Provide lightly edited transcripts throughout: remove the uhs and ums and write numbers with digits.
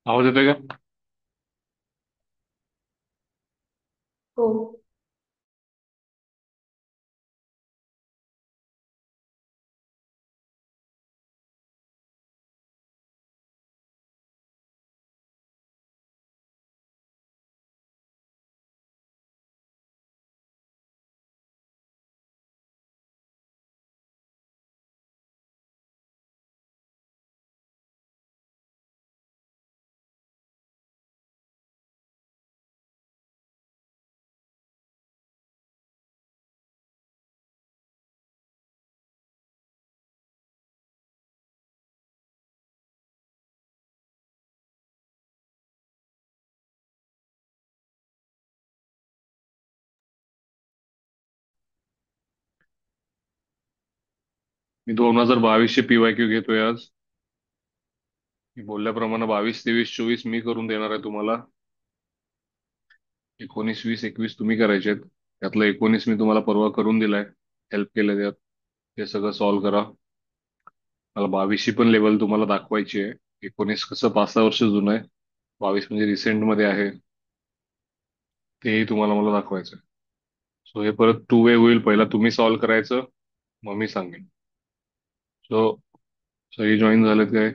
आवाज येतोय का? हो. मी 2022 चे PYQ घेतोय आज. मी बोलल्याप्रमाणे 22, 23, 24 मी करून देणार आहे तुम्हाला. 19, 20, 21 तुम्ही करायचे आहेत. त्यातलं 19 मी तुम्हाला परवा करून दिलाय. हेल्प केलं त्यात. ते सगळं सॉल्व्ह करा. मला 22ची पण लेवल तुम्हाला दाखवायची आहे. 19 कसं 5-6 वर्ष जुनं आहे. 22 म्हणजे रिसेंट मध्ये आहे. तेही तुम्हाला मला दाखवायचं आहे. सो हे परत टू वे होईल. पहिला तुम्ही सॉल्व्ह करायचं, मग मी सांगेन. सो सगळी जॉईन झालेत काय?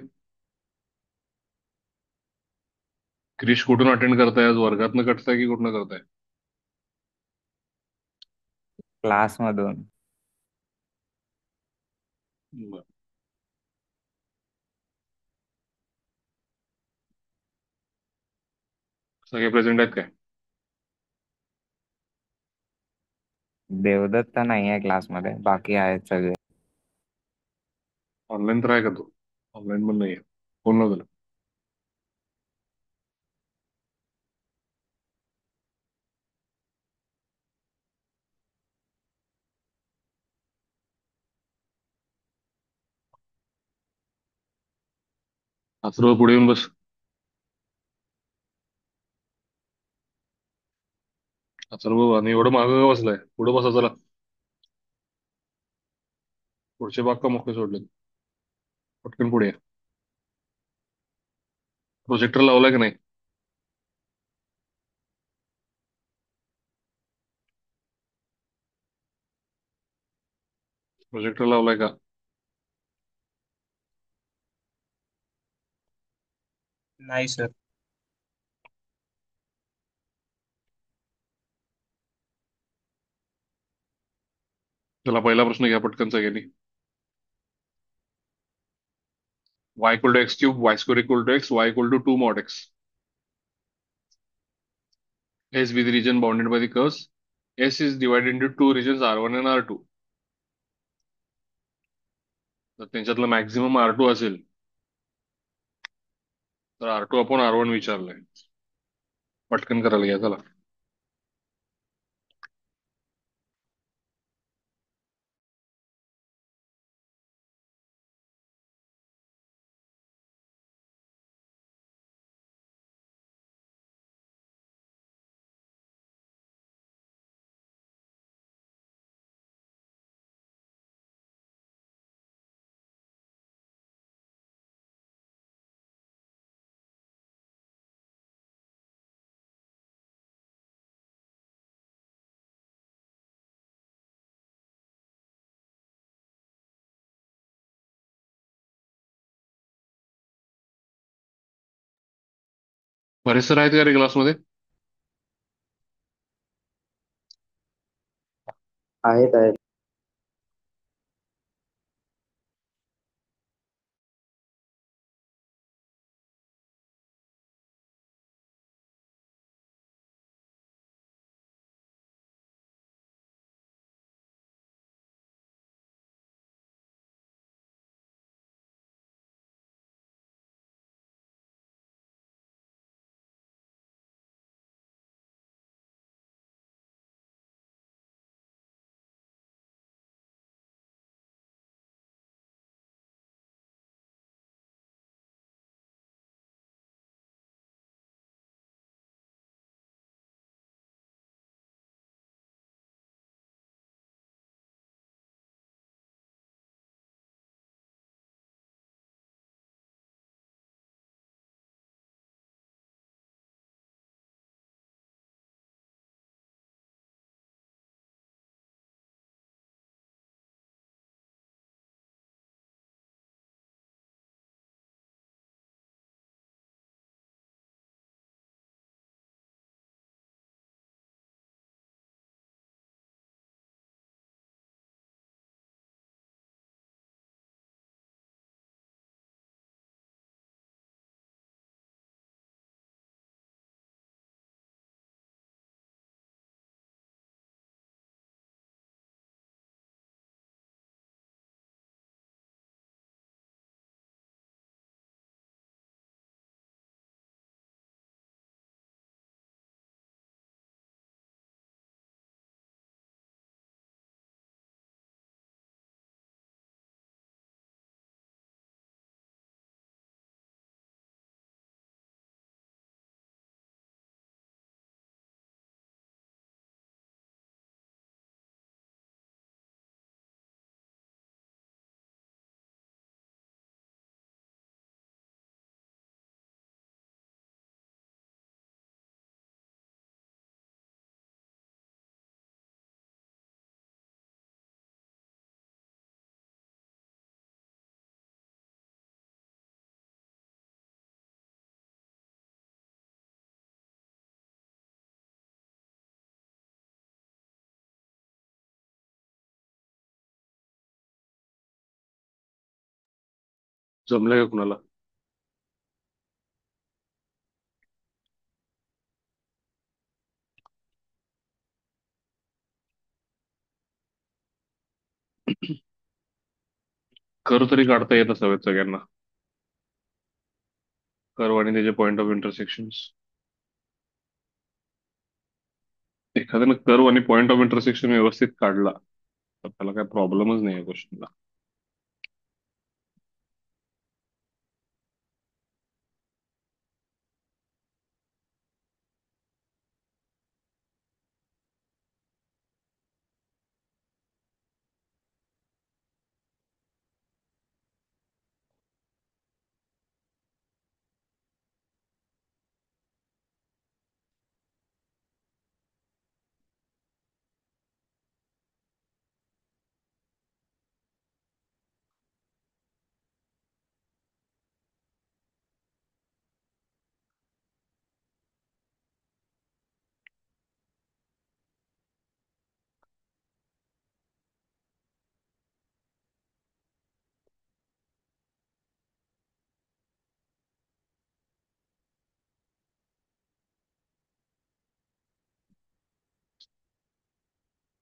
क्रिश कुठून अटेंड करताय? आज वर्गातनं कटताय की कुठनं करताय? क्लासमधून. बरं. सगळे प्रेझेंट आहेत काय? देवदत्त नाही आहे क्लासमध्ये, बाकी आहेत सगळे. ऑनलाईन तर आहे का तू? ऑनलाईन पण नाही आहे. फोन नव्हतं. अथर्व पुढे येऊन बस. अथर्व आणि एवढं मागं का बसलाय? पुढे बसा चला. पुढचे बाग का मोकळे सोडले? पटकन पुढे या. प्रोजेक्टर लावलाय की नाही? प्रोजेक्टर लावलाय का? नाही सर. चला पहिला प्रश्न घ्या पटकन सगळ्यांनी. y equal to X cube, Y square equal to X, Y equal to 2 mod x. S be the region bounded by the curves. S is divided into two regions R1 and R2. तर त्यांच्यातलं maximum R2 असेल, तर R2 आपण R1 विचारलंय. पटकन करायला घ्या चला. बरेच सर आहेत का रे क्लासमध्ये? आहेत आहेत. जमलंय का कुणाला? कर तरी काढता येत असावेत सगळ्यांना. कर्व आणि त्याचे पॉइंट ऑफ इंटरसेक्शन. एखाद्यानं कर्व आणि पॉइंट ऑफ इंटरसेक्शन व्यवस्थित काढला तर त्याला काय प्रॉब्लेमच नाही या गोष्टीला.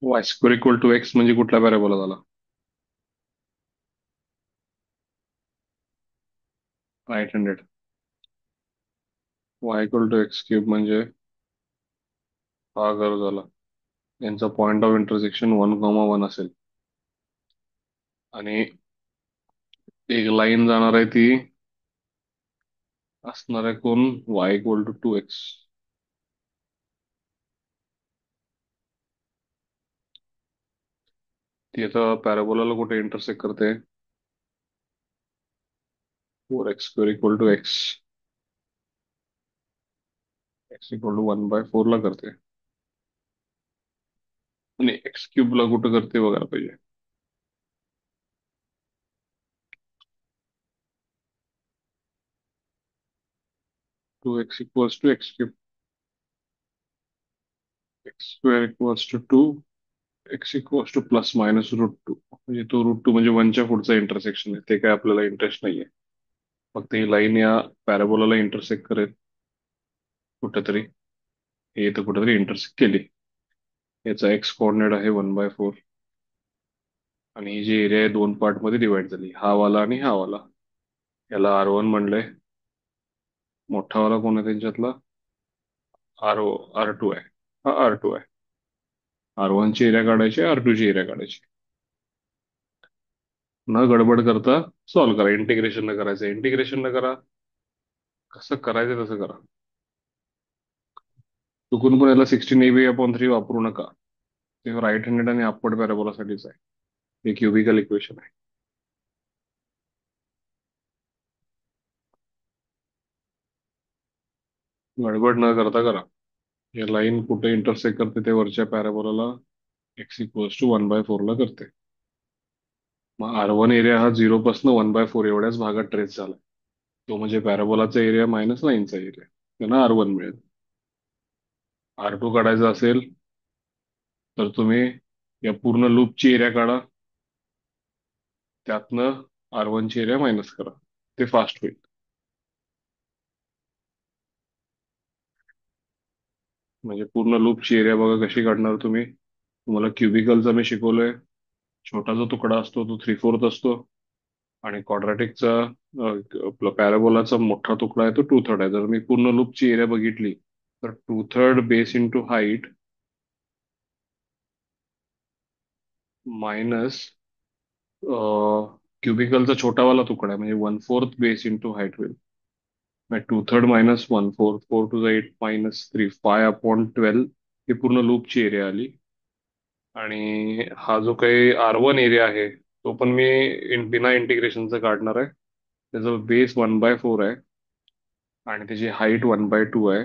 Y square equal to X म्हणजे कुठला पॅराबोला झाला? Right handed. Y equal to X cube म्हणजे हा कर्व झाला. यांचा पॉइंट ऑफ इंटरसेक्शन 1,1 असेल आणि एक लाईन जाणार आहे ती असणार आहे कोण? Y equal to 2x. ती आता पॅराबोलाला कुठे इंटरसेक्ट करते? 4x² equal to x. X equal to 1/4 ला करते आणि एक्स क्यूब ला कुठं करते बघायला पाहिजे. Two X equals to X cube. x² equals to 2. X equals to plus minus √2 म्हणजे तो √2 म्हणजे 1च्या पुढचा इंटरसेक्शन आहे. ते काय आपल्याला इंटरेस्ट नाहीये. फक्त ही लाईन या पॅराबोलाला इंटरसेक्ट करेल कुठेतरी. हे तर कुठेतरी इंटरसेक्ट केली. याचा एक्स कोऑर्डिनेट आहे 1/4 आणि ही जी एरिया आहे दोन पार्ट मध्ये डिवाइड झाली, हा वाला आणि हा वाला. याला R1 म्हणलंय. मोठा वाला कोण आहे त्यांच्यातला? R2 आहे. हा R2 आहे. R1 ची एरिया काढायची, R2 ची एरिया काढायची. न गडबड करता सॉल्व्ह करा. इंटिग्रेशन न करायचं, इंटिग्रेशन न करा. कसं करायचं तसं करा. चुकून पण याला 16ab/3 वापरू नका. ते राईट हँडेड आणि अपवर्ड पॅराबोलासाठीच आहे. हे क्युबिकल इक्वेशन आहे. गडबड न करता करा. हे लाईन कुठे इंटरसेक्ट करते ते वरच्या पॅराबोलाला एक्स इक्वल्स टू 1/4 ला करते. मग R1 एरिया हा 0 पासून 1/4 एवढ्याच भागात ट्रेस झाला. तो म्हणजे पॅराबोलाचा एरिया मायनस लाईनचा एरिया. त्यांना R1 मिळेल. R2 काढायचा असेल तर तुम्ही या पूर्ण लूपची एरिया काढा, त्यातनं R1 ची एरिया मायनस करा. ते फास्ट होईल. म्हणजे पूर्ण लूपची एरिया बघा कशी काढणार तुम्ही. तुम्हाला क्युबिकलचा मी शिकवलंय. छोटा जो तुकडा असतो तो 3/4 असतो आणि क्वाड्रॅटिकचा आपला पॅराबोलाचा मोठा तुकडा आहे तो 2/3 आहे. जर मी पूर्ण लूपची एरिया बघितली तर 2/3 बेस इंटू हाईट मायनस क्युबिकलचा छोटावाला तुकडा आहे म्हणजे 1/4 बेस इंटू हाईट होईल. 2/3 मायनस 1/4, 4 to the 8 मायनस 3, 5/12 ही पूर्ण लूपची एरिया आली. आणि हा जो काही R1 एरिया आहे तो पण मी बिना इंटिग्रेशनचा काढणार आहे. त्याचा बेस 1/4 आहे आणि त्याची हाईट 1/2 आहे.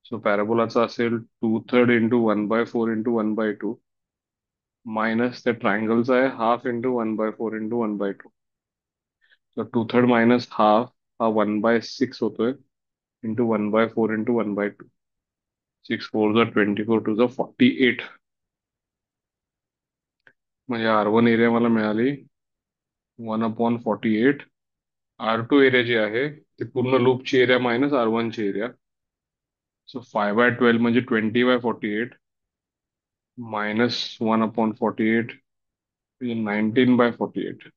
सो पॅराबोलाचा असेल 2/3 इंटू 1/4 इंटू 1/2 मायनस त्या ट्रायंगलचा आहे हाफ इंटू 1/4 इंटू 1/2. तर 2/3 मायनस हाफ हा 1/6 होतोय इंटू 1/4 इंटू 1/2. 6 4 2 48 म्हणजे R1 एरिया मला मिळाली 1/48 R2 एरिया जी आहे ती पूर्ण लूपची एरिया मायनस R1 ची एरिया. सो 5/12 म्हणजे 20/48 मायनस 1/48 म्हणजे 19/48.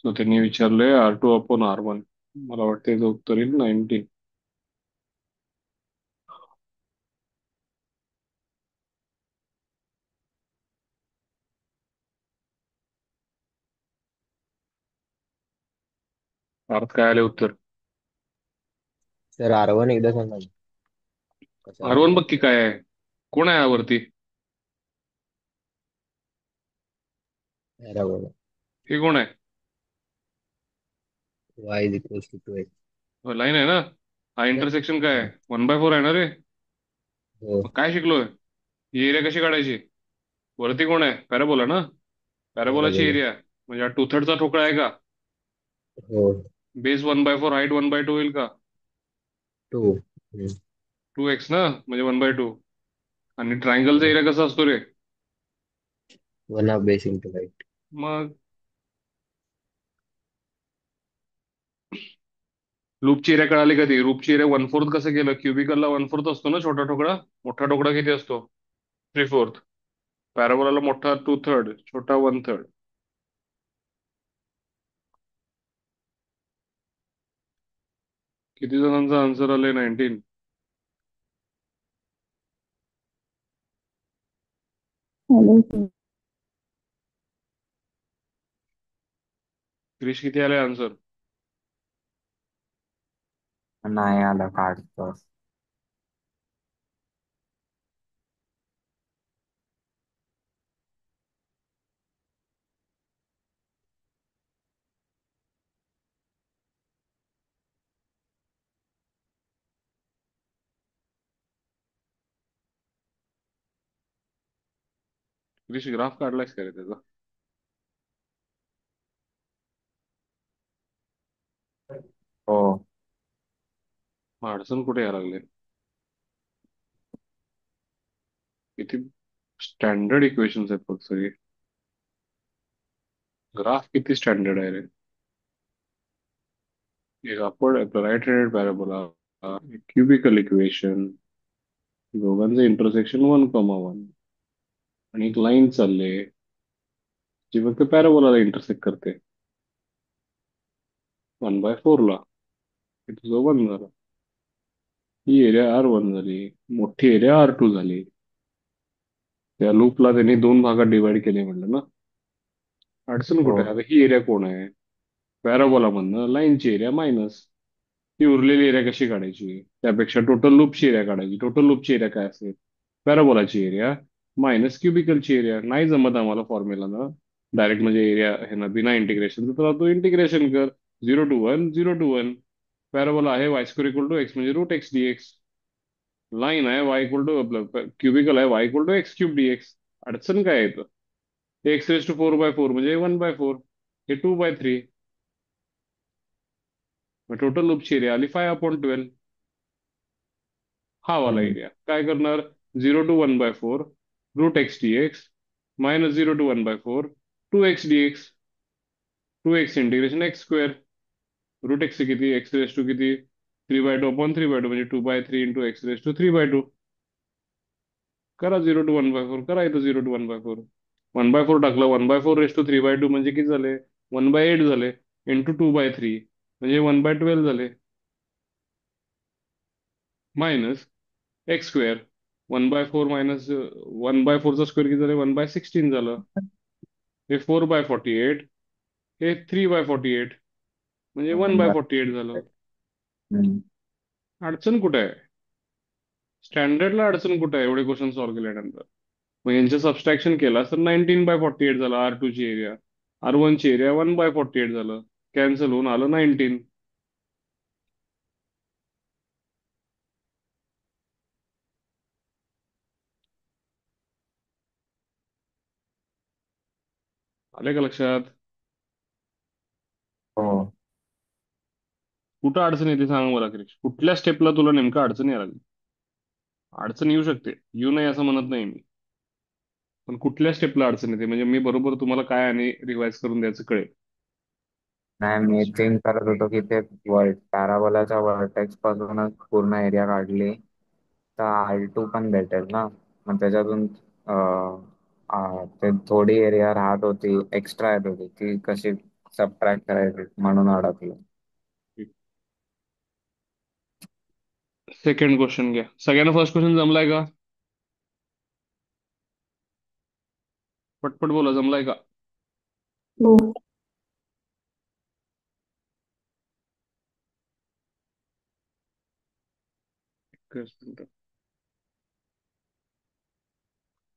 सो त्यांनी विचारलंय R2/R1. मला वाटतं याचं उत्तर येईल 19. अर्थ काय आले उत्तर? सर R1 एकदा सांगा ना. कसं R1 आलं बघ की काय आहे. कोण आहे यावरती? बरोबर. हे कोण आहे? Y is equals to 2x. Line आहे ना. हा इंटरसेक्शन काय आहे? 1/4 आहे ना रे. हो. मग काय शिकलोय? ही एरिया कशी काढायची? वरती कोण आहे? पॅराबोला ना. पॅराबोलाची बरोबर. एरिया म्हणजे हा 2/3 ठोकळा आहे का? हो. बेस 1/4 हाईट 1/2 होईल का? 2. 2x ना म्हणजे 1/2. आणि ट्रायंगलचा एरिया कसा असतो रे? 1/2 base into height. मग लूपची एरिया कळाली कधी? लूपची एरिया 1/4 कसं केलं? क्युबिकलला 1/4 असतो ना छोटा ठोकळा. मोठा ठोकळा किती असतो? 3/4. पॅराबोलाला मोठा 2/3, छोटा 1/3. किती जणांचा आन्सर आले? 19. Hello sir. क्रिश किती आले आन्सर? नाही आलं काढतो. क्रिश ग्राफ काढलायस का रे त्याचा? हो. मग अडचण कुठे यायला लागले? किती स्टँडर्ड इक्वेशन्स आहेत बघ सगळे. ग्राफ किती स्टँडर्ड आहे रे. एक upward right handed parabola, cubical equation, दोघांचं इंटरसेक्शन 1,1 आणि एक लाईन चालले जी फक्त पॅराबोलाला इंटरसेक्ट करते 1/4 ला. हे तुझं 1 झालं. ही एरिया R1 झाली. मोठी एरिया R2 झाली. त्या लूपला त्यांनी दोन भागात डिवाइड केले म्हटलं ना. अडचण हो. कुठे आहे? आता ही एरिया कोण आहे? पॅराबोला मधनं लाईनची एरिया मायनस ती उरलेली एरिया कशी काढायची? त्यापेक्षा टोटल लूपची एरिया काढायची. टोटल लूपची एरिया काय असेल? पॅराबोलाची एरिया मायनस क्युबिकलची एरिया. नाही जमत आम्हाला फॉर्म्युला ना डायरेक्ट म्हणजे एरिया हे ना बिना इंटिग्रेशन, तर तू इंटिग्रेशन कर. 0 to 1 0 to 1. पॅराबोला आहे y² = x म्हणजे √x dx. लाईन आहे क्युबिकल आहे y=x³ dx. अडचण काय येतं? x⁴/4 म्हणजे 1/4. हे 2/3. मग टोटल लूपची एरिया आली 5/12. हा वाला हम्म. एरिया काय करणार? 0 to 1/4 √x dx minus 0 to 1/4 2x dx. 2x integration x². √x किती? x⁻² किती? 3/2/3/2 म्हणजे 2/3 × x⁻³ करा. 0 to 1/4 करा. इथं 0 to 1/4. 1/4 टाकलं. 1/4 3/2 म्हणजे किती झाले? 1/8 झाले. इंटू 2/3 म्हणजे 1/12 झाले. Minus x². 1/4 मायनस 1/4चा स्क्वेअर किती झाले? 1/16 झालं. हे 4/48. हे 3/48 म्हणजे वन बाय बर. फोर्टी एट झालं. हम्म. अडचण कुठे आहे? स्टँडर्डला अडचण कुठे आहे एवढे क्वेश्चन सॉल्व्ह केल्यानंतर? मग यांचं सबस्ट्रॅक्शन केला तर 19/48 झालं R2 ची एरिया. R1 ची एरिया 1/48 झालं. कॅन्सल होऊन आलं 19. आले का लक्षात? हो. कुठं अडचण येते सांग मला क्रिश. कुठल्या स्टेपला तुला नेमकं अडचण यायला लागली? अडचण येऊ शकते, येऊ नये असं म्हणत नाही मी. पण कुठल्या स्टेपला अडचण येते म्हणजे मी बरोबर तुम्हाला काय आणि रिवाइज करून द्यायचं कळेल. नाही, मी थिंक करत होतो की ते पॅराबोलाच्या वर्टेक्स पासूनच पूर्ण एरिया काढली तर R2 पण भेटेल ना. मग त्याच्यातून अं, ते थोडी एरिया राहत होती, एक्स्ट्रा येत होती, ती कशी सबट्रॅक्ट करायची म्हणून अडकली. सेकंड क्वेश्चन घ्या. सगळ्यांना फर्स्ट क्वेश्चन जमलाय का? पटपट बोला, जमलाय का? हो.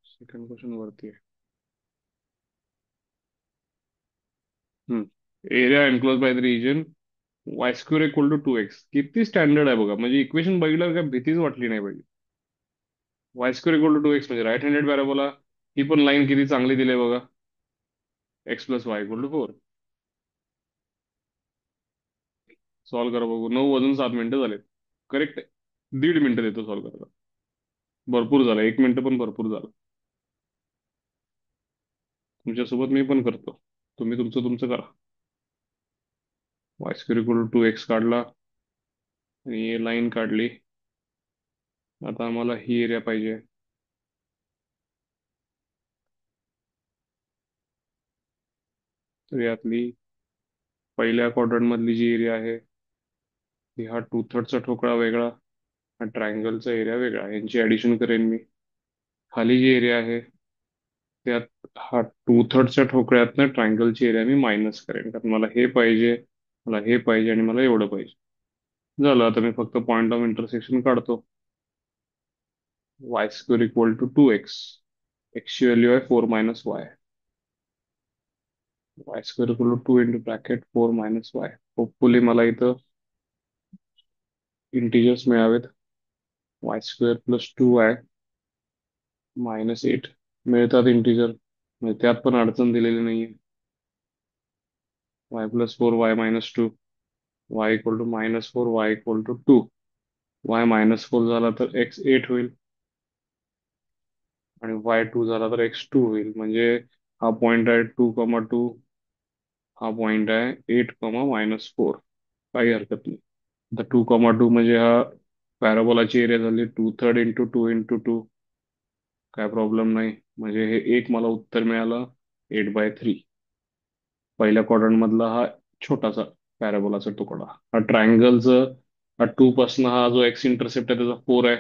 सेकंड क्वेश्चन वरती आहे. Area enclose by the region Y square equal to 2x. किती स्टँडर्ड आहे बघा, म्हणजे इक्वेशन बघितल्यावर काय भीतीच वाटली नाही पाहिजे. Y square equal to 2x म्हणजे राईट हँडेड पॅराबोला. ही पण लाईन किती चांगली दिली बघा. X plus y equal to 4. Solve करा बघू. 9 वाजून 7 मिनिटं झाले. करेक्ट आहे. 1.5 मिनिटं देतो सॉल्व्ह करायला. भरपूर झालं, 1 मिनिटं पण भरपूर झालं. तुमच्यासोबत मी पण करतो. तुम्ही तुमचं तुमचं करा. Y square equal to 2x काढला आणि लाईन काढली. आता आम्हाला ही एरिया पाहिजे. तर यातली पहिल्या क्वाड्रंट मधली जी एरिया आहे ती हा 2/3चा ठोकळा वेगळा, हा ट्रायंगलचा एरिया वेगळा, यांची ऍडिशन करेन मी. खाली जी एरिया आहे त्यात हा 2/3च्या ठोकळ्यातनं ट्रायंगलची एरिया मी मायनस करेन, कारण मला हे पाहिजे, मला हे पाहिजे आणि मला एवढं पाहिजे. झालं. आता मी फक्त पॉईंट ऑफ इंटरसेक्शन काढतो. Y square equal to 2x. एक्सची व्हॅल्यू आहे 4 - y. Y square equal to 2 into bracket 4 - y. Hopefully मला इथं इंटिजर्स मिळावेत. वाय स्क्वेअर प्लस 2y -8 मिळतात इंटिजर, म्हणजे त्यात पण अडचण दिलेली नाहीये. y+4y-2. y equal to -4, y equal to 2. y -4 झाला तर x 8 होईल आणि y 2 झाला तर x 2 होईल. म्हणजे हा पॉइंट आहे 2,2, हा पॉइंट आहे 8, -4. काही हरकत नाही. आता 2,2 म्हणजे हा पॅराबोलाची एरिया झाली 2/3 इंटू 2 इंटू 2. काय प्रॉब्लेम नाही. म्हणजे हे एक मला उत्तर मिळालं 8/3. पहिल्या क्वाड्रंट मधला हा छोटासा पॅराबोलाचा तुकडा. हा ट्रायंगलचं, हा 2 पासन हा जो एक्स इंटरसेप्ट आहे त्याचा 4 आहे,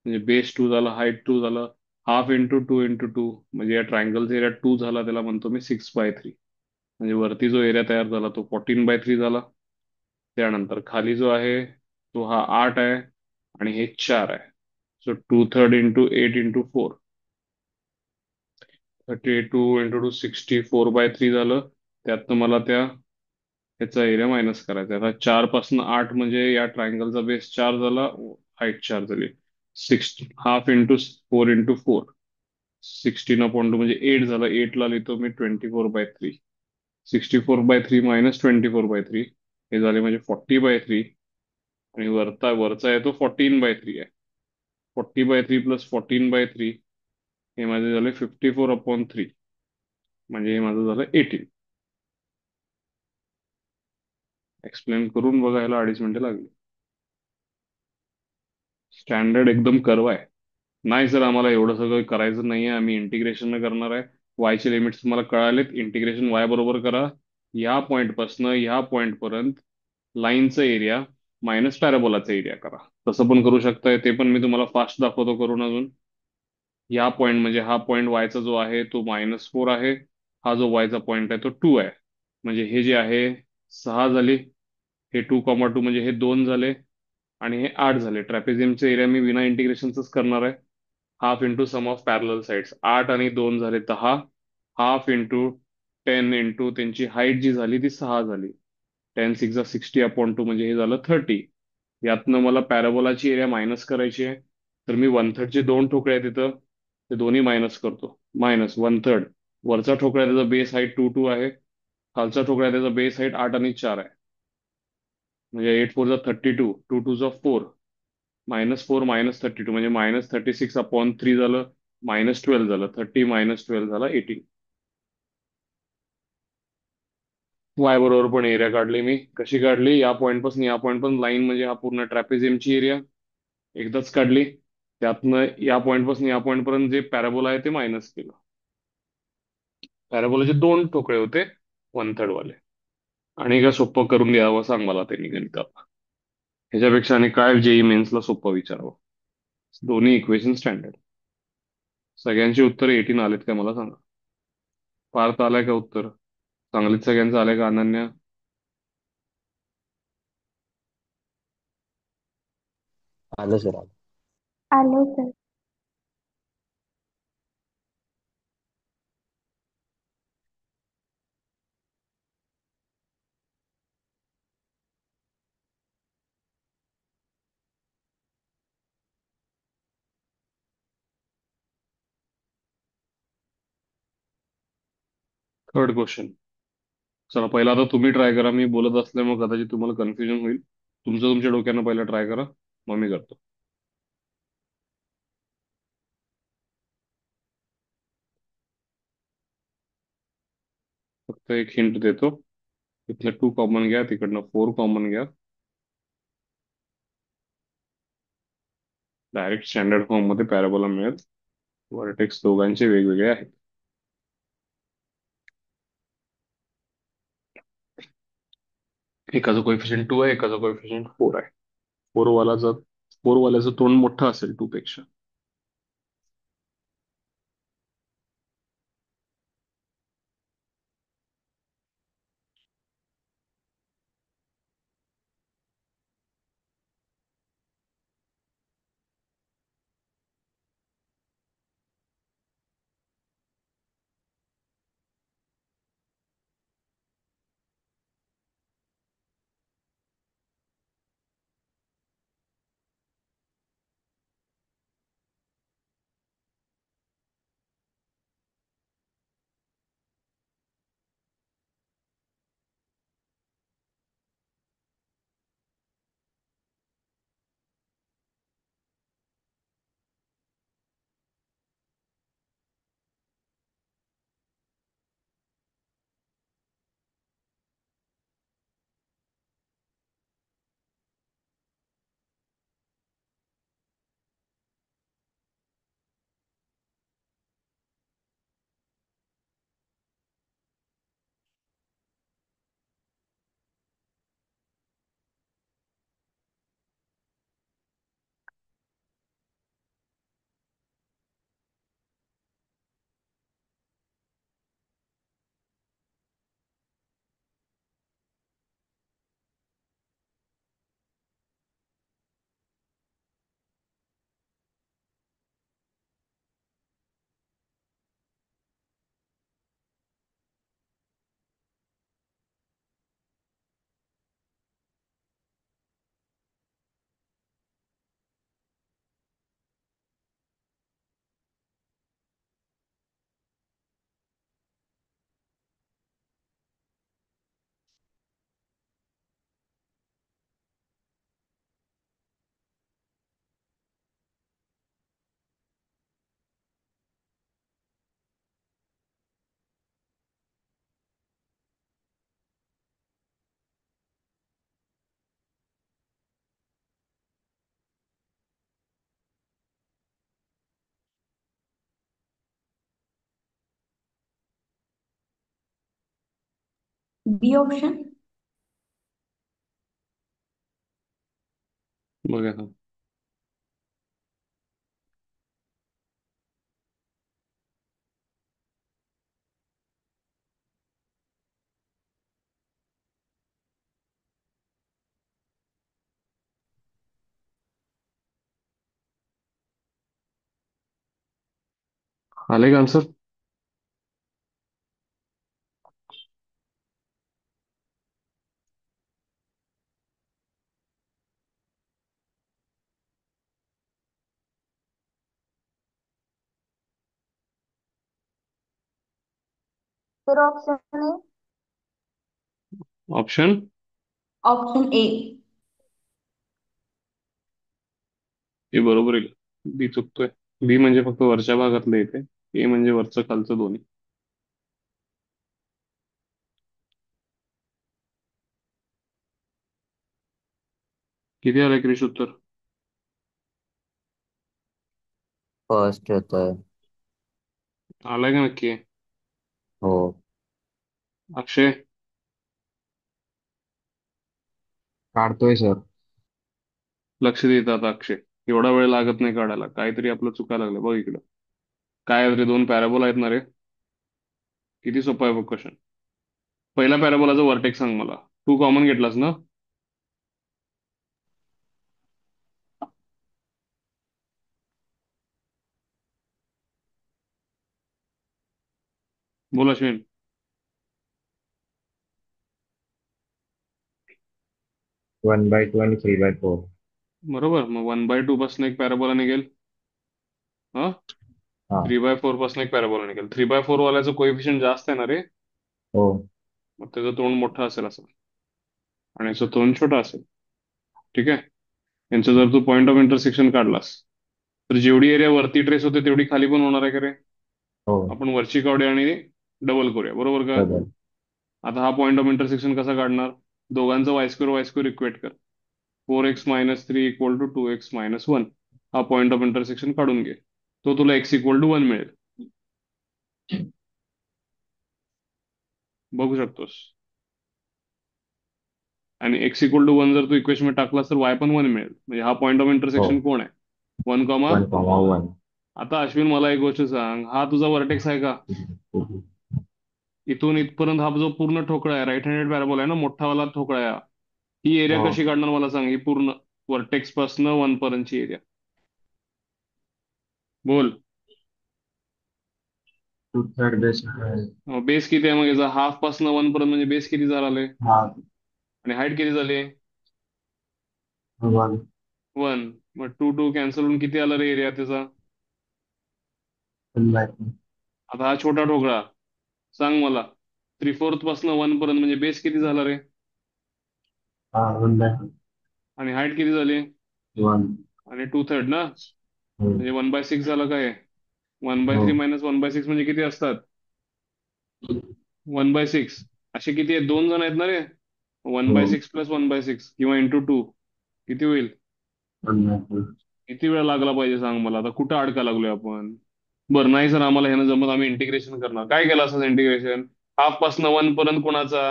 म्हणजे बेस 2 झाला, हाईट 2 झालं. हाफ इंटू 2 इंटू 2 म्हणजे या ट्रायंगलचा एरिया 2 झाला, त्याला म्हणतो मी 6/3. म्हणजे वरती जो एरिया तयार झाला तो 14/3 झाला. त्यानंतर खाली जो आहे तो हा 8 आहे आणि हे 4 आहे. सो 2/3 इंटू 8 इंटू 4, 32 इंटू 2 64/3 झालं. त्यातनं मला त्या ह्याचा एरिया मायनस करायचा. आता 4 पासून 8 म्हणजे या ट्रायंगलचा बेस 4 झाला, हाईट 4 झाली. 6 हाफ इंटू 4 इंटू 4, 16/2 म्हणजे 8 झालं. 8ला लिहितो मी 24/3. 64/3 -24/3 हे झाले म्हणजे 40/3. आणि वरचा आहे तो 14/3 आहे. 40/3 प्लस 14/3 हे माझे झाले 54/3. म्हणजे हे माझं झालं 18. एक्सप्लेन करून बघा, ह्याला 2.5 मिनिटं लागली. स्टँडर्ड एकदम कर्व आहे. नाही सर, आम्हाला एवढं सगळं करायचं नाहीये, आम्ही इंटिग्रेशन न करणार आहे. वायचे लिमिट्स तुम्हाला कळालेत, इंटिग्रेशन वाय बरोबर करा. या पॉईंट पासनं या पॉईंट पर्यंत लाईनचा एरिया मायनस पॅराबोलाचा एरिया करा. तसं पण करू शकताय, ते पण मी तुम्हाला फास्ट दाखवतो करून अजून. या पॉईंट म्हणजे हा पॉईंट वायचा जो आहे तो -4 आहे, हा जो वायचा पॉईंट आहे तो 2 आहे. म्हणजे हे जे आहे 6 झाले, हे 2,2 म्हणजे हे 2 झाले आणि हे 8 झाले. ट्रॅपेझियमचे एरिया मी विना इंटिग्रेशनच करणार आहे. Half into sum of parallel sides, 8 आणि 2 झाले 10. हाफ इंटू 10 इंटू त्यांची हाईट जी झाली ती 6 झाली. 10 6 60/2 म्हणजे हे झालं 30. यातनं मला पॅराबोलाची एरिया मायनस करायची आहे. तर मी 1/3चे दोन ठोकळे आहेत तिथं, ते दोन्ही मायनस करतो. -1/3. वरचा ठोकळा त्याचा बेस हाईट 2 आहे, खालचा ठोकळा त्याचा बेस हाईट 8 आणि 4 आहे. म्हणजे 8 4 32, 2 2 4, -4 -32 म्हणजे -36/3 झालं. -12 झालं. 30 -12 झाला 18. वाय बरोबर पण एरिया काढली मी. कशी काढली? या पॉईंट पासून या पॉईंट पण लाईन म्हणजे हा पूर्ण ट्रॅपेझियमची एरिया एकदाच काढली. त्यातनं या पॉईंट पासून या पॉईंट पर्यंत जे पॅराबोला आहे ते मायनस केलं. पॅराबोलाचे दोन ठोकळे होते, वन थर्ड वाले. आणि काय सोपं करून द्यावं सांग मला त्यांनी गणितात. ह्याच्यापेक्षा आणि काय जेई मेन्सला सोपं विचारावं. दोन्ही इक्वेशन स्टँडर्ड. सगळ्यांची उत्तर 18 आलेत का मला सांगा. पार्थ आलाय का उत्तर? सांगलीत सगळ्यांचं आलंय का? अनन्या? आलं सर आलं. आले सर. Third question. चला पहिला आता तुम्ही ट्राय करा. मी बोलत असल्यामुळे कदाचित तुम्हाला कन्फ्युजन होईल. तुमचं तुमच्या डोक्यानं पहिला ट्राय करा, मग मी करतो. फक्त एक हिंट देतो. इथलं 2 कॉमन घ्या, तिकडनं 4 कॉमन घ्या. डायरेक्ट स्टँडर्ड फॉर्म मध्ये पॅराबोला मिळेल. वर्टेक्स दोघांचे वेगवेगळे आहेत. एकाचं कोएफिशियंट 2 आहे, एकाचं कोएफिशियंट 4 आहे. फोर वाल्याचं तोंड मोठं असेल 2 पेक्षा. बी ऑप्शन. बघा आता. आले का answer? Sir option A. Option option A. हे बरोबर आहे. बी चुकतोय. बी म्हणजे फक्त वरच्या भागातलं येते. ए म्हणजे वरचं खालचं दोन्ही. किती आलं क्रिश उत्तर? फर्स्ट होतं. आलाय का नक्की? हो. अक्षय? काढतोय सर. लक्ष देत आता अक्षय. एवढा वेळ लागत नाही काढायला, काहीतरी आपलं चुकायला लागलं बघ इकडं. काय आहे रे, दोन पॅराबोला आहेत ना रे. किती सोपा आहे बघ क्वेश्चन. पहिला पॅराबोलाचा वर्टेक्स सांग मला. तू कॉमन घेतलास ना? बोल अश्विन. 1/2 आणि 3/4. बरोबर, मग 1/2 पासून एक पॅराबोला निघेल. हा. हा. 3/4 पासून एक पॅराबोला निघेल. 3/4 वाल्याचं कोएफिशियंट जास्त आहे ना रे. हो. मग त्याचं तोंड मोठं असेल असं, आणि याचं तोंड छोटा असेल. ठीक आहे. यांचं जर तू पॉईंट ऑफ इंटरसेक्शन काढलास, तर जेवढी एरिया वरती ट्रेस होते तेवढी खाली पण होणार आहे का रे? हो. आपण वरची काढूया आणि डबल करूया, बरोबर का? बदल. आता हा पॉईंट ऑफ इंटरसेक्शन कसा काढणार? दोघांचा वाय स्क्वेअर इक्वेट कर. 4x - 3 equal to 2x - 1. हा पॉईंट ऑफ इंटरसेक्शन काढून घे. तो तुला x = 1 मिळेल. बघू शकतोस. आणि x = 1 जर तू इक्वेशन मध्ये टाकलास तर y पण 1 मिळेल. म्हणजे हा पॉईंट ऑफ हो. इंटरसेक्शन कोण आहे? 1, 1,1. आता अश्विन मला एक गोष्ट सांग, हा तुझा वर्टेक्स आहे का? इथून इथपर्यंत हा जो पूर्ण ठोकळा आहे, राईट हँडेड पॅराबोला आहे ना, मोठा वाला ठोकळा आहे हा. ही एरिया हो. कशी काढणार मला सांग, ही पूर्ण वर्टेक्स पासून 1 पर्यंतची एरिया. बोल. To third base. बेस किती आहे मग याचा? हाफ पासून 1 पर्यंत म्हणजे बेस किती झाला? हा. आणि हाईट किती झाली? 1. 1. मग 2 कॅन्सल होऊन किती आला रे एरिया त्याचा? 1/2. आता हा छोटा ठोकळा सांग मला, 3/4 पासून 1 पर्यंत म्हणजे बेस किती झाला रे? हा. 1/2. आणि हाईट किती झाली? 1. आणि 2/3 ना, हो. म्हणजे 1/6 झालं काय? 1/3 हो. मायनस 1/6 म्हणजे किती असतात? 1/6. असे किती आहेत? 2 जण आहेत ना रे. वन हो. बाय सिक्स प्लस 1/6 किंवा × 2 किती होईल? 1/2. किती वेळ लागला पाहिजे सांग मला, आता कुठं अडका लागलोय आपण? बरं नाही सर, आम्हाला ह्यानं जमत, आम्ही इंटिग्रेशन करणार. काय केलं असं इंटिग्रेशन? हाफ पासून 1 पर्यंत कोणाचा?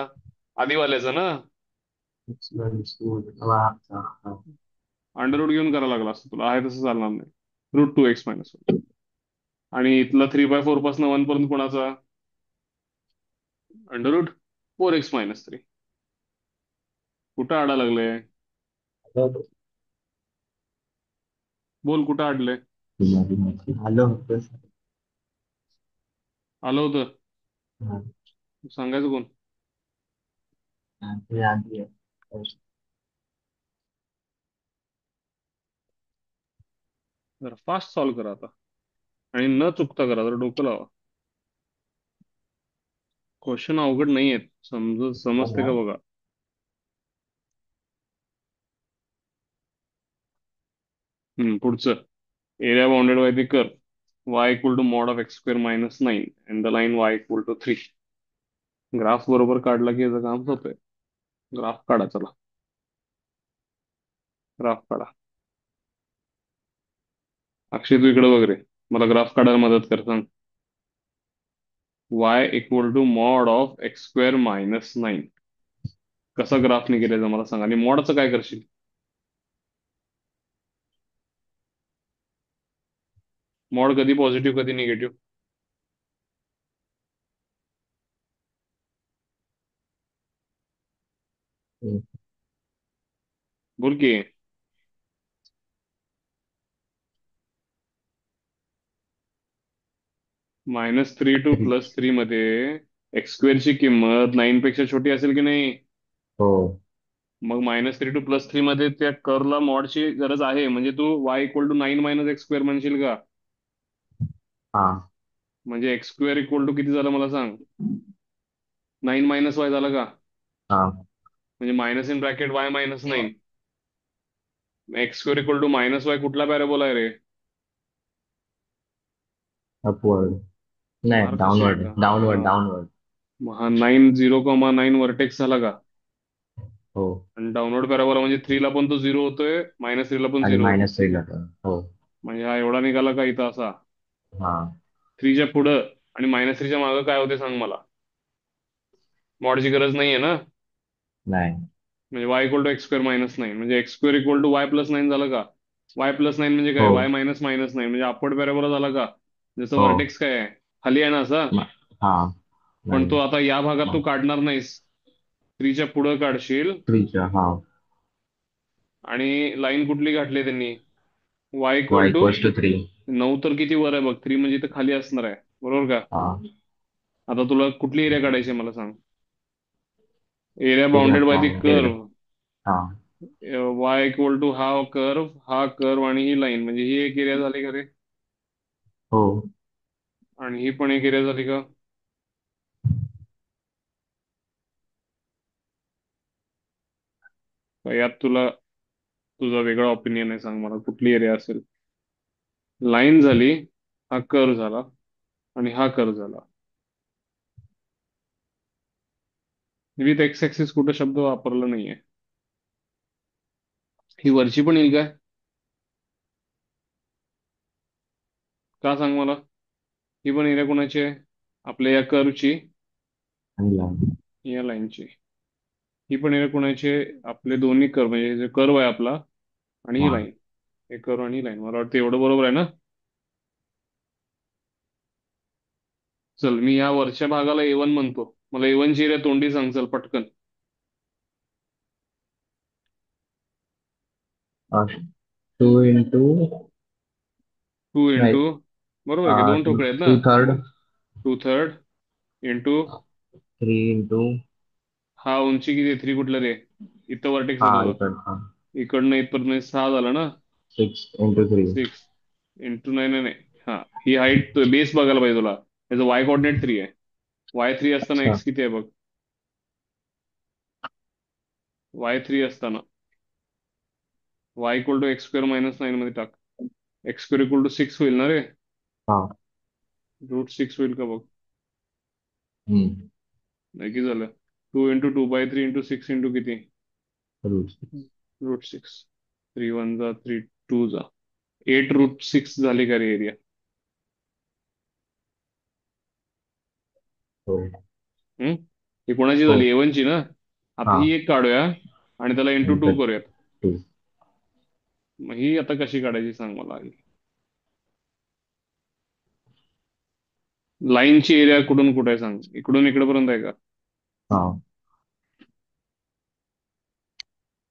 आधीवाल्याचा ना. अंडररूट घेऊन करायला लागला असतं तुला, आहे तसं चालणार नाही. √2x - 1. आणि इथला 3/4 पासून 1 पर्यंत कोणाचा? √4x - 3. कुठं आडा लागलंय? बोल, कुठं अडलंय? आलं होतं. आलं होतं. हा. सांगायचं कोण? ते आधी आहे. जरा फास्ट सॉल्व करा आता, आणि न चुकता करा, जरा डोकं लावा. क्वेश्चन अवघड नाही आहेत, समजते का बघा. पुढचं. Area bounded by the curve y = mod of x² - 9 and the line y = 3. Graph बरोबर काढला की याचं काम होतंय. ग्राफ काढा चला. ग्राफ काढा. अक्षय तू इकडे बघ रे, मला ग्राफ काढायला मदत कर, सांग. y = mod of x² - 9. कसा ग्राफ निघेल मला सांग, आणि मॉडचं काय करशील? मॉड कधी पॉझिटिव्ह कधी निगेटिव्ह? बोल की. -3 to +3 मध्ये x² ची किंमत 9 पेक्षा छोटी असेल की नाही? हो. मग -3 to +3 मध्ये त्या कर्वला मॉडची गरज आहे, म्हणजे तू y = 9 - x² म्हणशील का? हा. म्हणजे x² = किती झालं मला सांग? 9 - y झालं का? हा. म्हणजे minus in bracket y - 9. x² = -y कुठला पॅराबोला आहे रे? अपवर्ड. नाही, फार कशी आहे डाऊनवर्ड का? डाऊनवर्ड हा. डाऊनवर्ड. मग हा 9 0,9 वर्टेक्स झाला का? हो. आणि डाऊनवर्ड पॅराबोला म्हणजे 3 ला पण तो झिरो होतोय, -3 ला पण आणि झिरो होतोय. -3 ला पण. हो. म्हणजे हा एवढा निघाला का इथं असा. हा. 3च्या पुढं आणि -3च्या मागं काय होते सांग मला. मॉडची गरज नाहीये ना. नाही. म्हणजे y = x² - 9 म्हणजे x² = y+9 झालं का. y+9 म्हणजे काय, हो. y-9 म्हणजे अपवर्ड पॅराबोला झाला का. जसं हो. व्हर्टेक्स काय आहे, खाली आहे ना असा. म- हा. पण तो नाही. आता या भागात तू काढणार नाहीस. 3च्या पुढं काढशील. 3च्या. हा. आणि लाईन कुठली घातली त्यांनी, y y equal to equals to 3. 9 तर किती वर आहे बघ, 3 म्हणजे इथं खाली असणार आहे, बरोबर का. हा. आता तुला कुठली एरिया काढायची आहे मला सांग. एरिया ठीक आहे. बाउंडेड बाय हा. The curve. हा. y = हा कर्व आणि ही लाईन, म्हणजे ही एक एरिया झाली का रे. हो. आणि ही पण एक एरिया झाली का. का यात तुला तुझा वेगळा ओपिनियन आहे, सांग मला कुठली एरिया असेल. लाईन झाली, हा कर्व झाला आणि हा कर्व झाला. विथ एक्स ऍक्सिस कुठं शब्द वापरला नाहीये. ही वरची पण येईल काय, का सांग मला. ही पण एरिया कोणाची आहे, आपल्या या कर्वची, आणि line. या लाईनची. ही पण एरिया कोणाची आहे, आपले दोन्ही कर्व, म्हणजे जे कर्व आहे आपला आणि ही हा. लाईन. हे कर्व आणि ही लाईन, मला वाटतं एवढं बरोबर आहे ना. चल मी या वरच्या भागाला A1 म्हणतो, मला A1 ची एरिया तोंडी सांग चल पटकन. 2 टू नाही. इंटू बरोबर आहे की, दोन ठोकळे आहेत ना. 2/3. 2/3 इंटू, 3 इंटू. हा उंची किती आहे, 3 कुठलं रे, इथं वर्टेक्स हा आहे तुझा. इकडं. हा. इकडनं इथपर्यंत 6 झालं ना. 6 इंटू 3. 6 इंटू, नाही नाही नाही, हा ही हाईट बेस बघायला पाहिजे तुला. त्याचं y कोऑर्डिनेट 3 आहे. y3 असताना अच्छा. x किती आहे बघ. y3 असताना y = x² - 9 मध्ये टाक. x² = 6 होईल ना रे. हा. √6 होईल का बघ. हम्म. नाही की झालं. 2 × 2/3 × 6 इंटू किती, √6. √6. 3 1 जा 3 2 जा 8 √6 झाली का रे एरिया. हो. हम्म. ही कोणाची हो. झाली, A1 ची ना. आता हा. ही एक काढूया आणि त्याला इंटू टू नंतर करूयात. 2. मग ही आता कशी काढायची सांग मला आधी. लाईनची एरिया कुठून कुठे आहे सांग, इकडून इकडेपर्यंत आहे का. हा.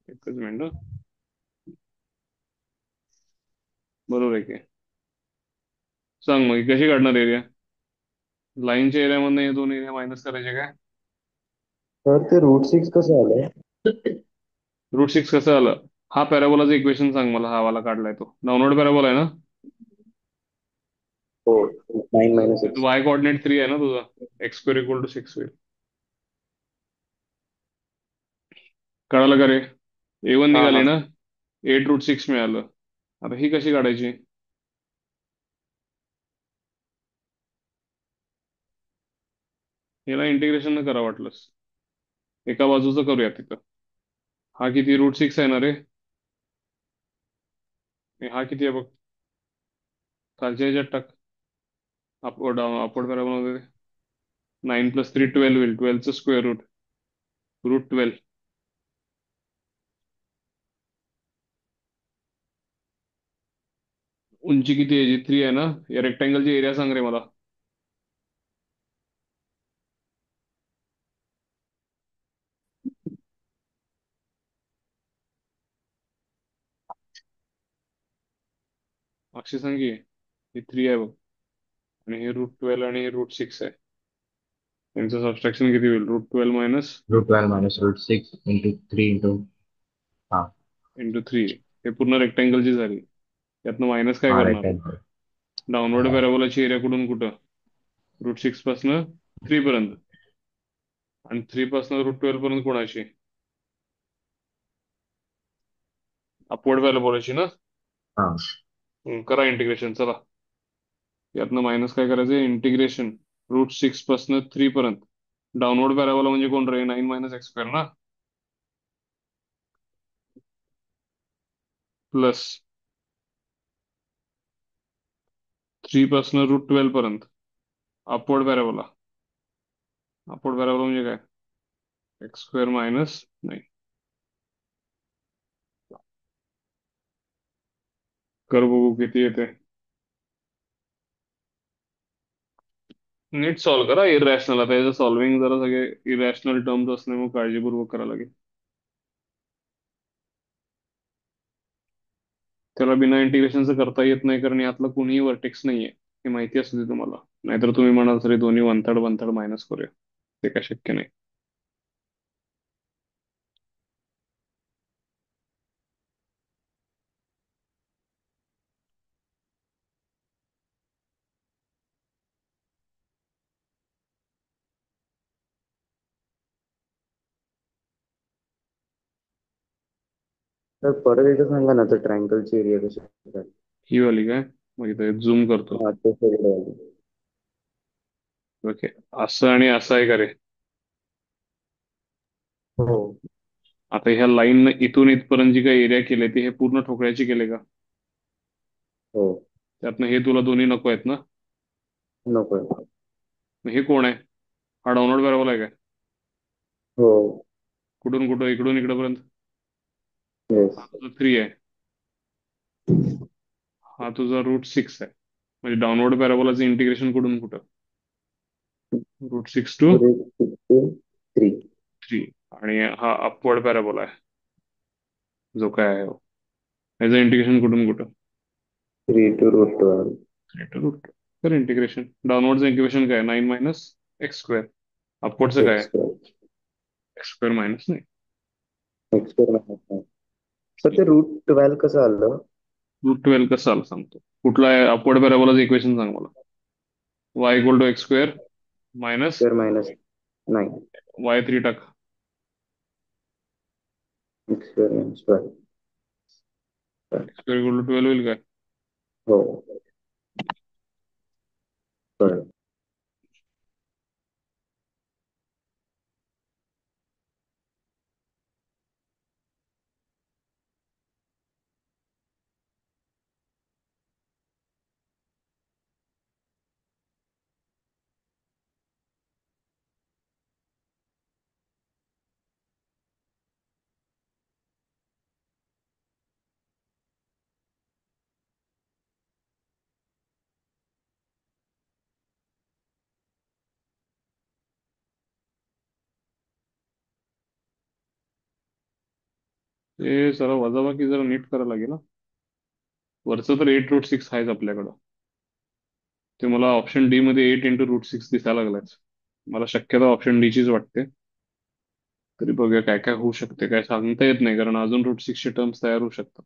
एकच मिनिट. बरोबर आहे की, सांग मग ही कशी काढणार एरिया. लाईनच्या एरियामधनं हे दोन एरिया मायनस करायचे काय. तर ते √6 कसं आलं? √6 कसं आलं. हा पॅराबोलाचं इक्वेशन सांग मला, हा वाला काढलाय तो डाऊनवर्ड पॅराबोला आहे ना. हो, 9 - त्याचं 6. y कोऑर्डिनेट 3 आहे ना तुझा. x² = 6 होईल. कळालं का रे. A1 हा निघाली हा. ना. 8 √6 मिळालं. आता ही कशी काढायची. याला इंटिग्रेशन न करा वाटलंस, एका बाजूचं करूया तिथं. हा किती √6 आहे ना रे. आणि हा किती आहे बघ, खालच्या ह्याच्यात टाक. अपवर्ड पॅराबोला 9 + 3 12 होईल, 12चं स्क्वेअर रूट, √12. उंची किती आहे, 3 आहे ना. या रेक्टँगलची एरिया सांग रे मला. अक्षी सांग की, ही 3 आहे बघ आणि हे √12 आणि हे √6 आहे. त्यांचं सबट्रॅक्शन किती होईल, √12 मायनस √12 - √6 इंटू 3 इंटू. हा. इंटू 3. हे पूर्ण रेक्टँगलची झाली. यातनं मायनस काय हा. करणार. रेक्टँगल. डाऊनवर्ड पॅराबोलाची एरिया कुठून कुठं, √6 पासनं 3 पर्यंत. आणि 3 पासनं √12 पर्यंत कोणाची, अपवर्ड पॅराबोलाची ना. हा. करा इंटिग्रेशन चला. यातनं मायनस काय करायचं, इंटिग्रेशन √6 पासनं 3 पर्यंत. डाऊनवर्ड पॅराबोला म्हणजे कोण रे, 9 - x² ना. प्लस 3 पासून √12 पर्यंत अपवर्ड पॅराबोला. अपवर्ड पॅराबोला म्हणजे काय? x² मायनस नाही, कर बघू किती येते. नीट सॉल्व्ह करा. इरॅशनल आता याचं सॉल्व्हिंग जरा सगळे इरॅशनल टर्म्स असल्यामुळे काळजीपूर्वक करावं लागेल. त्याला बिना इंटिग्रेशनचं करता येत नाही, कारण यातलं कोणीही वर्टेक्स नाहीये हे माहिती असू दे तुम्हाला. नाहीतर तुम्ही म्हणाल तरी दोन्ही one third one third minus करूया, ते काय शक्य नाही. तर परत एकदा सांगा ना, तर ट्रायंगलची एरिया कशी काढायची? ही वाली काय, मग इथे झूम करतो. हा, ते सगळं आलं. ओके, असं आणि असं आहे का रे? हो आता ह्या लाईन इथून इथपर्यंत जी काही एरिया केली ती हे पूर्ण ठोकळ्याची केले का? हो. त्यातनं हे तुला दोन्ही नको आहेत ना? नको. मग हे कोण आहे? हा डाउनलोड पॅराबोला आहे काय? हो. कुठून कुठं, इकडून इकडपर्यंत? येस. हा तुझा 3 आहे, हा तुझा √6 आहे. म्हणजे डाउनवर्ड पॅराबोलाचं इंटिग्रेशन कुठून कुठं? √6 टू थ्री. 3. आणि हा अपवर्ड पॅराबोला आहे जो काय आहे हो. याचं इंटिग्रेशन कुठून कुठं? 3 to √12. 3 टू √2. तर इंटिग्रेशन डाउनवर्डचं इंटिग्रेशन काय? 9 मायनस x². अपवर्डचं काय? x². x² मायनस नाही, x². सर ते √12 कसं आलं? √12 कसं आलं सांगतो. कुठला आहे अपवर्ड पॅराबोलाचं इक्वेशन सांग मला. y = x² minus square minus 9. y3 टाक. x²-12. x² = 12 होईल काय? हो. बरं. ते जरा वजाबाकी जरा नीट करायला लागेल ना. वरचं तर 8 √6 आहेच आपल्याकडं. ते मला ऑप्शन डी मध्ये 8 × √6 दिसायला लागलाय. मला शक्यता ऑप्शन डी चीच वाटते. तरी बघूया काय काय होऊ शकते. काय सांगता येत नाही, कारण अजून √6 चे टर्म्स तयार होऊ शकतात.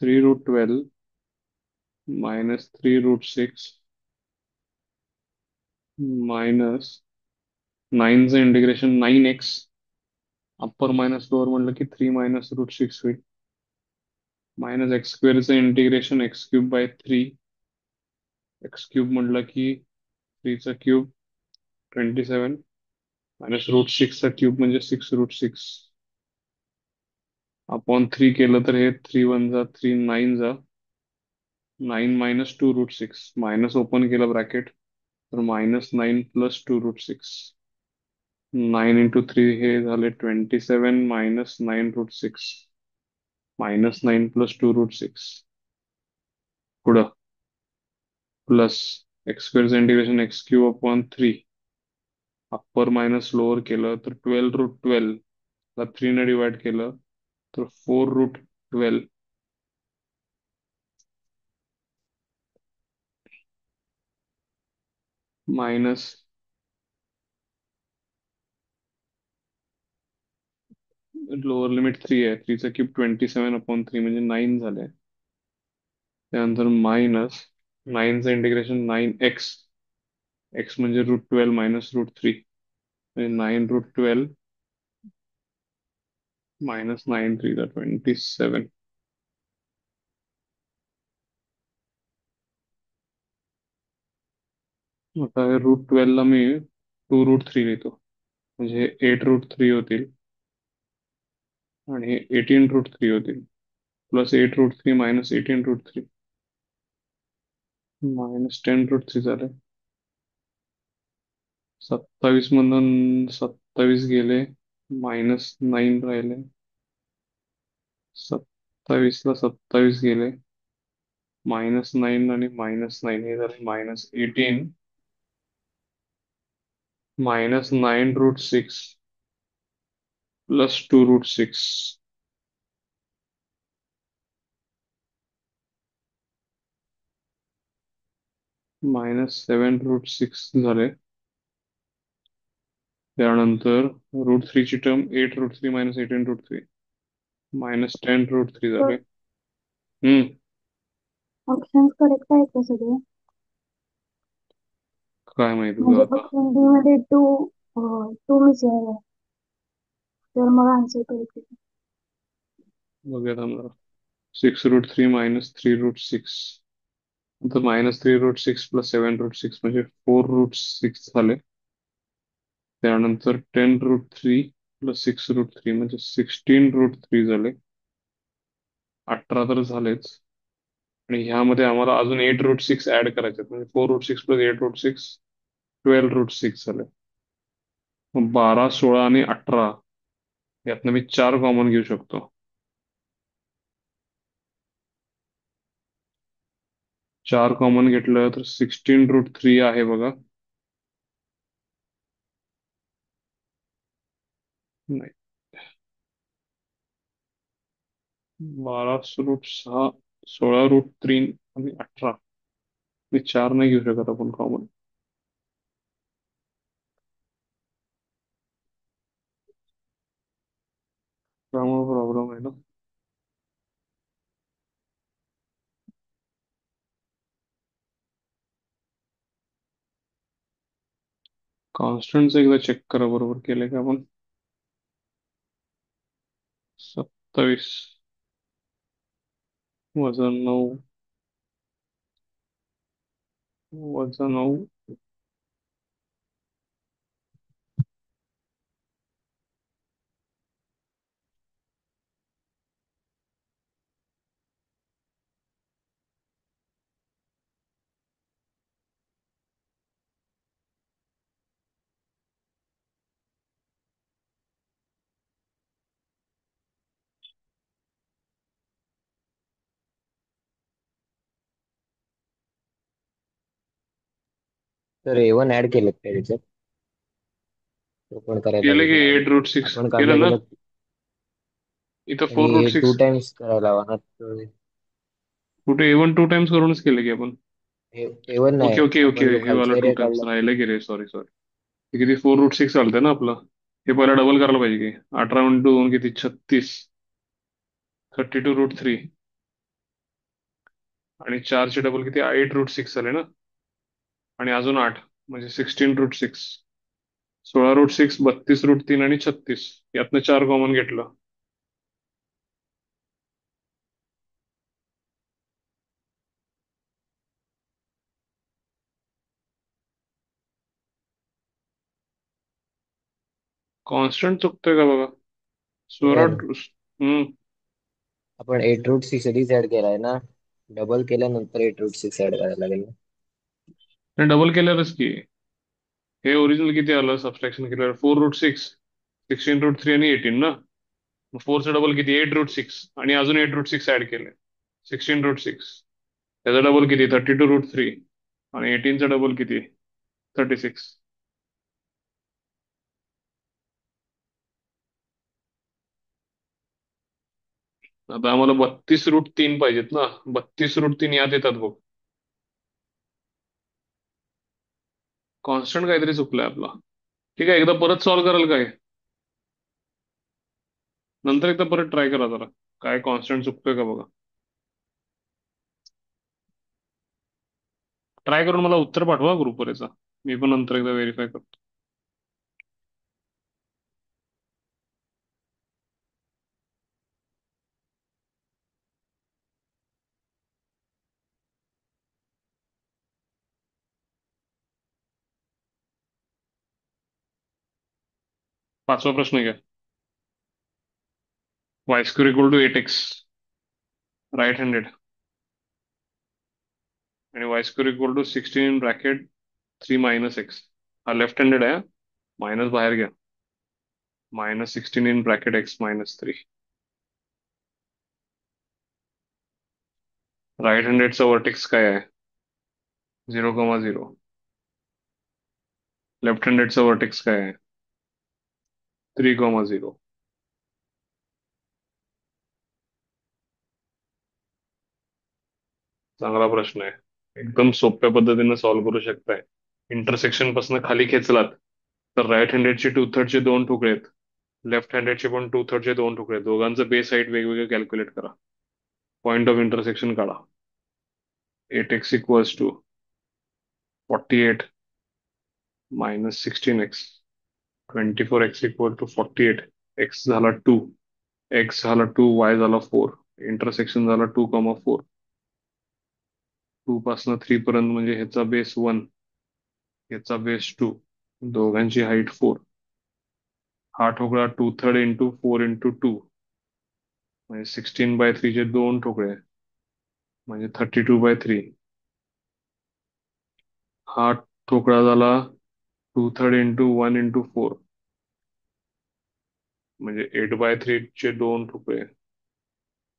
3 √12 मायनस 3 √6 मायनस 9चं integration 9x upper minus lower म्हणलं की 3 मायनस √6 होईल. Minus x²चं integration x³ / 3. x³ म्हटलं की 3 चा क्यूब 27 मायनस √6चा क्यूब म्हणजे 6 √6 अपॉन 3 केलं तर हे 3 × 1 = 3 9 × 9 मायनस 2 √6 मायनस ओपन केलं ब्रॅकेट तर -9 प्लस 2 √6. 9 × 3 हे झाले 27 मायनस 9 √6 -9 प्लस 2 √6 पुढं plus x² integration x³ / 3 upper minus lower केलं तर 12 √12 ला 3 ने डिवाइड केलं तर 4 √12 मायनस लोअर लिमिट 3 आहे. 3 चा क्यूब 27/3 म्हणजे 9 झाले. त्यानंतर मायनस 9चं इंटिग्रेशन 9x x म्हणजे √12 मायनस √3 म्हणजे 9 √12 मायनस 9 3 ला 27. आता √12 ला मी 2 √3 लिहितो म्हणजे 8 √3 होतील. आणि 18√3 होतील. +8√3 -18√3 -10√3 झाले. 27 मधून 27 गेले, -9 राहिले. 27 ला 27 गेले, -9 आणि -9 हे झाले -18, -9√6 +2√6, -7√6 झाले. त्यानंतर √3 ची टर्म 8√3 -18√3 -10√3 तर झाले. हम्म. ऑप्शन्स करेक्ट आहेत का सगळे? काय माहिती तुझं म्हणजे आता. ऑप्शन बी मध्ये टू टू मिसिंग आहे, तर मग आन्सर करेक्ट आहे. बघूया थांबा. 6√3 -3√6, आता -3√6 +7√6 म्हणजे 4√6 झाले. त्यानंतर 10√3 +6√3 म्हणजे 16√3 झाले. 18 तर झालेच. आणि ह्यामध्ये आम्हाला अजून 8√6 ऍड करायचे आहेत. म्हणजे 4√6 +8√6 12√6 झाले. मग 12, 16 आणि 18 यातनं मी 4 कॉमन घेऊ शकतो. 4 कॉमन घेतलं तर 16√3 आहे बघा. नाही, 12√6, 16√3 आणि 18 हे 4 नाही घेऊ शकत आपण कॉमन. त्यामुळे प्रॉब्लेम आहे ना. कॉन्स्टंट्स एकदा चेक करा, बरोबर केले का आपण. 27 -9 -9 तर A1 ऍड केलं का त्याच्यात? तो पण करायला केले की लागेल ऍड. 8√6 आपण केलं ना. काढलेलं. इथं आणि हे 2 4√6. टाइम्स करायला हवा ना तर. कुठे A1 2 टाइम्स करूनच केले की आपण. A1 ओके नाही, ओके ओके, आपण जो हे वाला खालचा 2 एरिया टाइम्स काढला. राहिलं की रे, सॉरी सॉरी. हे किती 4√6 चालतंय ना आपलं. हे पहिला डबल करायला पाहिजे की 18 × 2 किती 36, 32√3 आणि 4 चे डबल किती 8√6 झाले ना. आणि अजून 8 म्हणजे 16√6, 16√6, 32√3 आणि 36 यातनं 4 कॉमन घेतलं. कॉन्स्टंट चुकतोय का बघा. सर, सुराट. हम्म. आपण 8√6 आधीच ऍड केलाय ना. डबल केल्यानंतर 8√6 ऍड करायला लागेल ना. डबल केल्यावरच की हे ओरिजिनल किती आलं सबट्रॅक्शन केल्यावर 4√6, 16√3 आणि 18 ना. मग 4चं डबल किती 8√6 आणि अजून 8√6 ऍड केले 16√6. त्याचा डबल किती 32√3 आणि 18चा डबल किती 36. आता आम्हाला 32√3 पाहिजेत ना. 32√3 यात येतात बघ. कॉन्स्टंट काहीतरी चुकलंय आपला. ठीक आहे, एकदा परत सॉल्व्ह कराल काय. नंतर एकदा परत ट्राय करा जरा, काय कॉन्स्टंट चुकतोय का बघा. ट्राय करून मला उत्तर पाठवा ग्रुपवर याचा. मी पण नंतर एकदा व्हेरीफाय करतो. पाचवा प्रश्न घ्या. Y square equal to 8x right handed आणि y square equal to 16 in bracket 3 minus x. हा लेफ्ट हँडेड आहे. मायनस बाहेर घ्या. -16 इन ब्रॅकेट x-3. राईट हँडेडचा वर्टेक्स काय आहे? 0,0. लेफ्ट हँडेडचा वर्टेक्स काय आहे? 3,0. चांगला प्रश्न आहे. एकदम सोप्या पद्धतीने सॉल्व्ह करू शकताय. इंटरसेक्शन पासून खाली खेचलात तर राईट हँडेडचे 2/3 दोन तुकडे आहेत. लेफ्ट हँडेडचे पण 2/3 दोन तुकडे आहेत. दोघांचं बेस हाईट वेगवेगळे कॅल्क्युलेट करा. पॉईंट ऑफ इंटरसेक्शन काढा. 8x equals to 48 -16x. 24x equal to 48. x झाला 2, x झाला 2, y झाला 4. इंटरसेक्शन झाला 2,4. 2 पासून 3 पर्यंत म्हणजे ह्याचा बेस 1, ह्याचा बेस 2, दोघांची हाईट 4. हा ठोकळा 2/3 इंटू 4 इंटू 2 म्हणजे 16/3 चे दोन ठोकळे म्हणजे 32/3. हा ठोकळा झाला 2/3 इंटू 1 इंटू 4 म्हणजे 8/3 चे दोन ठोकळे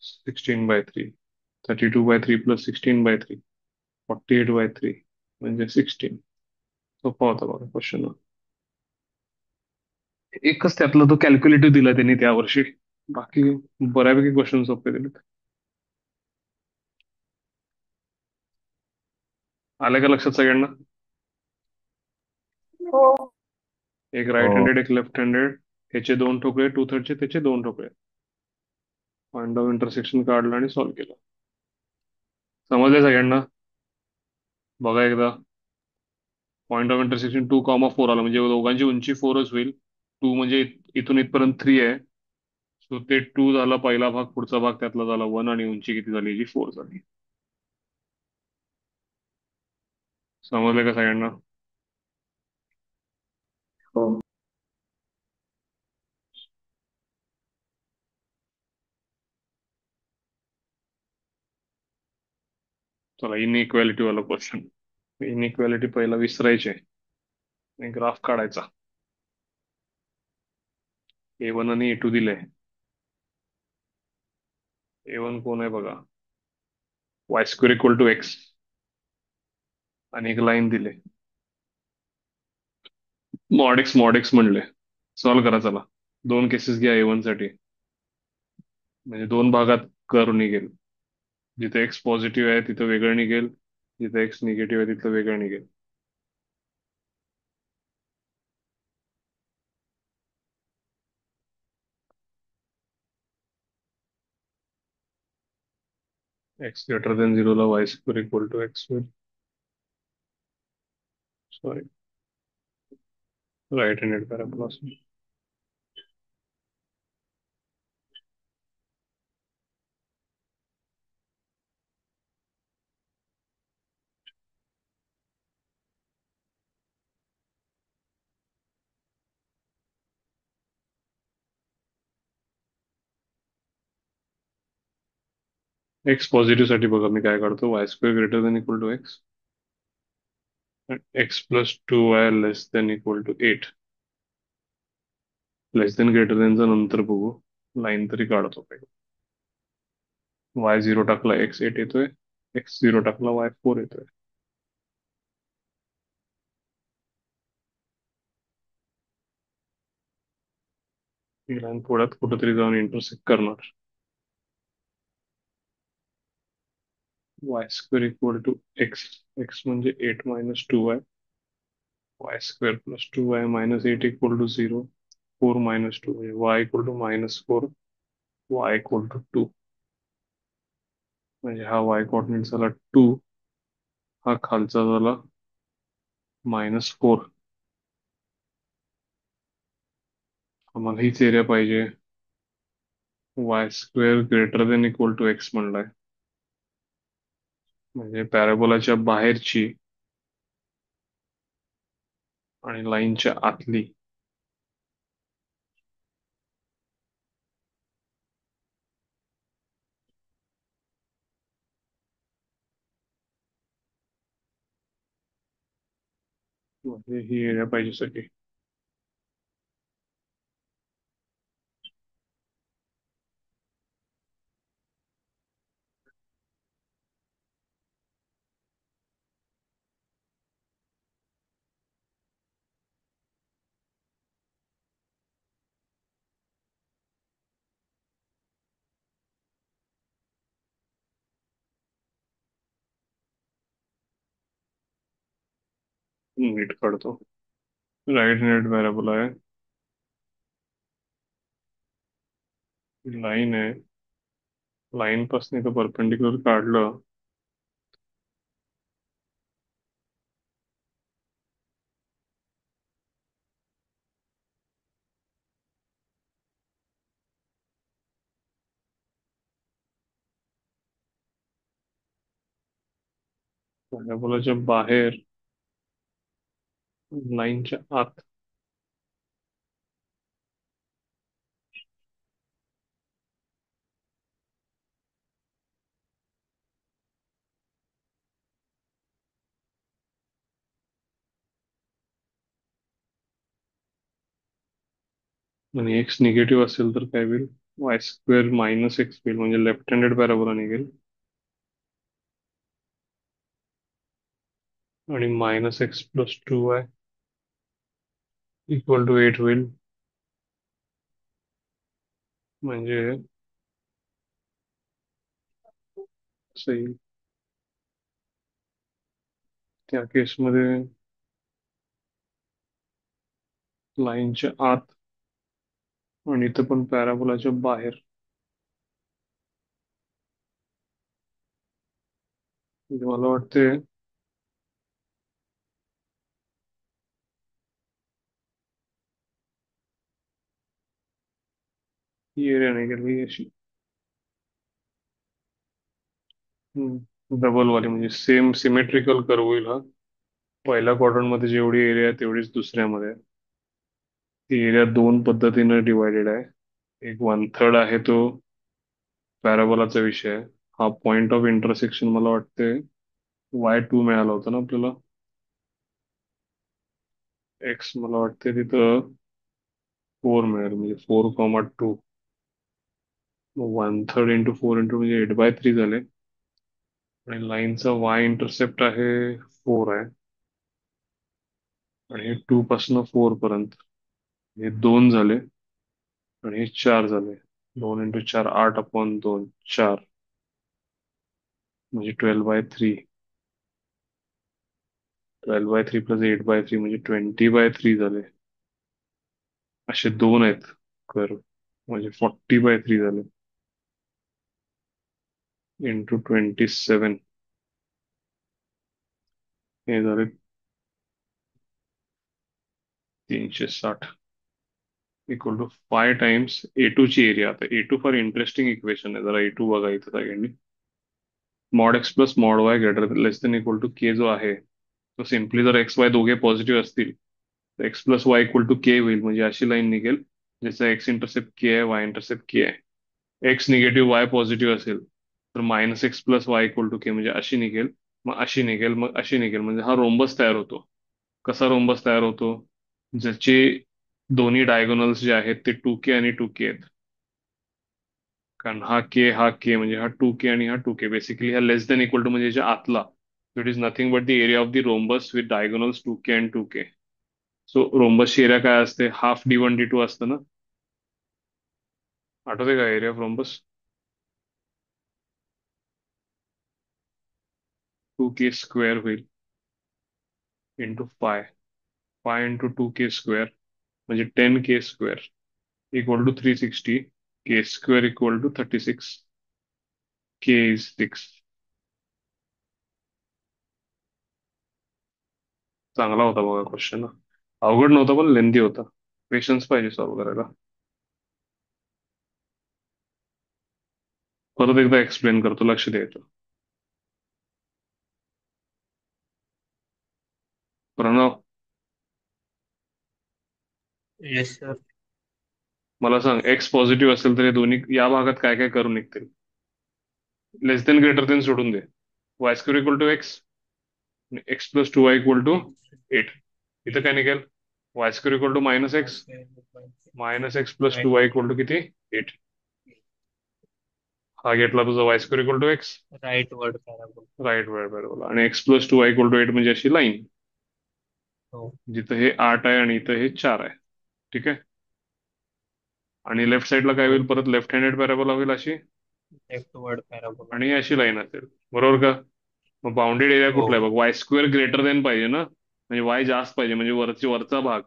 16/3. 32/3 प्लस 16/3 48/3 म्हणजे 16. सोपा होता बघा क्वेश्चन. एकच त्यातला तो कॅल्क्युलेटिव्ह दिला त्यांनी त्या वर्षी. बाकी बऱ्यापैकी क्वेश्चन सोपे दिलेत. आलं का लक्षात सगळ्यांना? हो. एक राईट हो. हँडेड एक लेफ्ट हँडेड, ह्याचे दोन ठोकळे 2/3 त्याचे दोन ठोकळे. पॉईंट ऑफ इंटरसेक्शन काढलं आणि सॉल्व्ह केलं. समजले सगळ्यांना? बघा एकदा. पॉईंट ऑफ इंटरसेक्शन 2,4 आलं म्हणजे दोघांची उंची 4च होईल. 2 म्हणजे इथून इथपर्यंत 3 आहे. सो ते 2 झाला पहिला भाग, पुढचा भाग त्यातला झाला 1 आणि उंची किती झाली? जी 4 झाली. समजले का सगळ्यांना? हो. चला इनइक्वॅलिटी वाला क्वेश्चन. इनइक्वॅलिटी पहिला विसरायचे आणि ग्राफ काढायचा. A1 आणि A2 दिले. A1 कोण आहे बघा? Y square equal to X आणि एक लाईन दिले. मॉड एक्स म्हणले. सॉल्व्ह करा चला. दोन केसेस घ्या A1 साठी. म्हणजे दोन भागात कर्व निघेल. जिथे एक्स पॉझिटिव्ह आहे तिथं वेगळं निघेल, जिथे एक्स निगेटिव्ह आहे तिथं वेगळं निघेल. एक्स ग्रेटर देन 0 ला y square equal to x होईल. सॉरी, राईट हँडेड पॅराबोला असेल. एक्स पॉझिटिव्ह साठी बघा मी काय काढतो. Y square greater than equal to x, x plus 2y less than equal to 8. Less than greater देनचा नंतर बघू. लाईन तरी काढतो पहिले. वाय 0 टाकला एक्स 8 येतोय, एक्स 0 टाकला वाय 4 येतोय. ही लाईन पुढ्यात कुठेतरी जाऊन इंटरसेक्ट करणार. Y square equal to x, X म्हणजे 8 minus 2y, Y square plus 2y minus 8 equal to 0. 4 minus 2 म्हणजे y equal to -4, Y equal to 2. म्हणजे हा वाय कोऑर्डिनेट झाला 2, हा खालचा झाला -4. आम्हाला हीच एरिया पाहिजे. Y square greater than equal to x म्हणलाय म्हणजे पॅराबोलाच्या बाहेरची आणि लाईनच्या आतली म्हणजे ही एरिया पाहिजे सगळी. नीट काढतो. राईट नेट पॅराबोला आहे. लाईन आहे. लाईन पासून इथं परपेंडिक्युलर काढलं. पॅराबोलाच्या बाहेर लाईनच्या आत आणि एक्स निगेटिव्ह असेल तर काय होईल? वाय स्क्वेअर मायनस एक्स होईल, म्हणजे लेफ्ट हँडेड पॅराबोला निघेल. आणि -x + 2y = 8 होईल. म्हणजे असं येईल. त्या केसमध्ये लाईनच्या आत आणि इथं पण पॅराबोलाच्या बाहेर, म्हणजे मला वाटते ही एरिया निघेल, ही अशी डबल वाली, म्हणजे सेम सिमेट्रिकल कर्व होईल हा. पहिल्या क्वाड्रंट मध्ये जेवढी एरिया आहे तेवढीच दुसऱ्यामध्ये आहे. ती एरिया दोन पद्धतीने डिवायडेड आहे. एक 1/3 आहे तो पॅराबोलाचा विषय आहे. हा पॉइंट ऑफ इंटरसेक्शन मला वाटते y2 मिळाला होता ना आपल्याला. एक्स मला वाटते तिथं 4 मिळेल, म्हणजे 4,2. 1/3 × 4 म्हणजे 8/3 झाले. आणि लाईनचा y इंटरसेप्ट आहे 4 आहे. आणि हे 2 पासून 4 पर्यंत हे 2 झाले. आणि हे 4 झाले. 2 × 4 8/2 4, म्हणजे 12/3. 12/3 + 8/3 म्हणजे 20/3 झाले. असे दोन आहेत कर्व, म्हणजे 40/3 झाले. × 27 हे झाले 360 = 5 टाइम्स A2 ची एरिया. आता A2 फार इंटरेस्टिंग इक्वेशन आहे, जरा A2 बघा इथं सगळ्यांनी. Mod x + mod y > k जो आहे तो सिम्पली, जर x y दोघे पॉझिटिव्ह असतील तर x + y = k होईल. म्हणजे अशी लाईन निघेल ज्याचा x इंटरसेप्ट k आहे, y इंटरसेप्ट k आहे. x निगेटिव्ह y पॉझिटिव्ह असेल तर -x + y = k, म्हणजे अशी निघेल. मग अशी निघेल, मग अशी निघेल, म्हणजे हा रोम्बस तयार होतो. कसा रोम्बस तयार होतो? ज्याचे दोन्ही डायगोनल्स जे आहेत ते 2k आणि 2k आहेत. कारण हा के म्हणजे हा 2k आणि हा 2k, बेसिकली हा <= म्हणजे याच्या आतला. It is nothing but the area of the rhombus with diagonals 2k and 2k. So रोम्बसची एरिया काय असते? हाफ d1 d2 असतं ना. आठवते का एरिया ऑफ रोम्बस? 2k² होईल × पाय × 2k² म्हणजे 10k² = 360. k² = 36. k is 6. चांगला होता बघा क्वेश्चन. अवघड नव्हता पण लेंदी होता. पेशन्स पाहिजे सॉल्व्ह करायला. परत एकदा एक्सप्लेन करतो, लक्ष द्यायचं. Pranav, yes sir. मला सांग, एक्स पॉझिटिव्ह असेल तर हे दोन्ही या भागात काय काय करून निघतील? << सोडून दे. y² = x, x + 2y = 8. इथं काय निघेल? Y square equal to minus x. Minus x plus two y equal to किती? 8. हा घेतला तुझा Y square equal to X. Rightward parabola. Right बरोबर. आणि एक्स plus two y equal to 8 म्हणजे अशी लाईन हो. जिथं हे 8 आहे आणि इथं हे 4 आहे. ठीक आहे. आणि लेफ्ट साईडला काय हो. होईल? परत लेफ्ट हँडेड पॅराबोला होईल अशी, लेफ्ट वर्ड पॅराबोला. आणि अशी लाईन असेल. बरोबर का? मग बाउंडेड एरिया हो. कुठला आहे बघ? वाय स्क्वेअर ग्रेटर देन पाहिजे ना, म्हणजे वाय जास्त पाहिजे, म्हणजे वरचा भाग.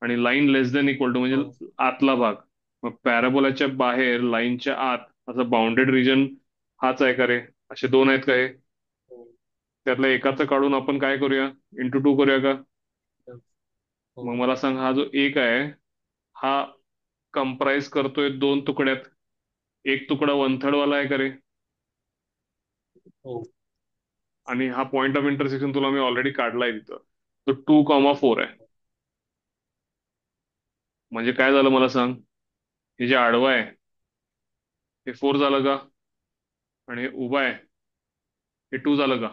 आणि line less than equal to हो. म्हणजे आतला भाग. मग पॅराबोलाच्या बाहेर लाईनच्या आत असं बाउंडेड रिजन हाच आहे का रे? असे दोन आहेत का हे? हो. त्यातल्या एकाचं काढून आपण काय करूया? इंटू टू करूया का? मग हो. मला सांग, हा जो एक आहे हा कंप्राइज करतोय दोन तुकड्यात. एक तुकडा वन थर्ड वाला आहे का रे? हो. आणि हा पॉईंट ऑफ इंटरसेक्शन तुला मी ऑलरेडी काढलाय तिथं. तो 2,4 आहे. म्हणजे काय झालं मला सांग? हे जे आडवं आहे हे 4 झालं का? आणि हे उभं आहे हे 2 झालं का?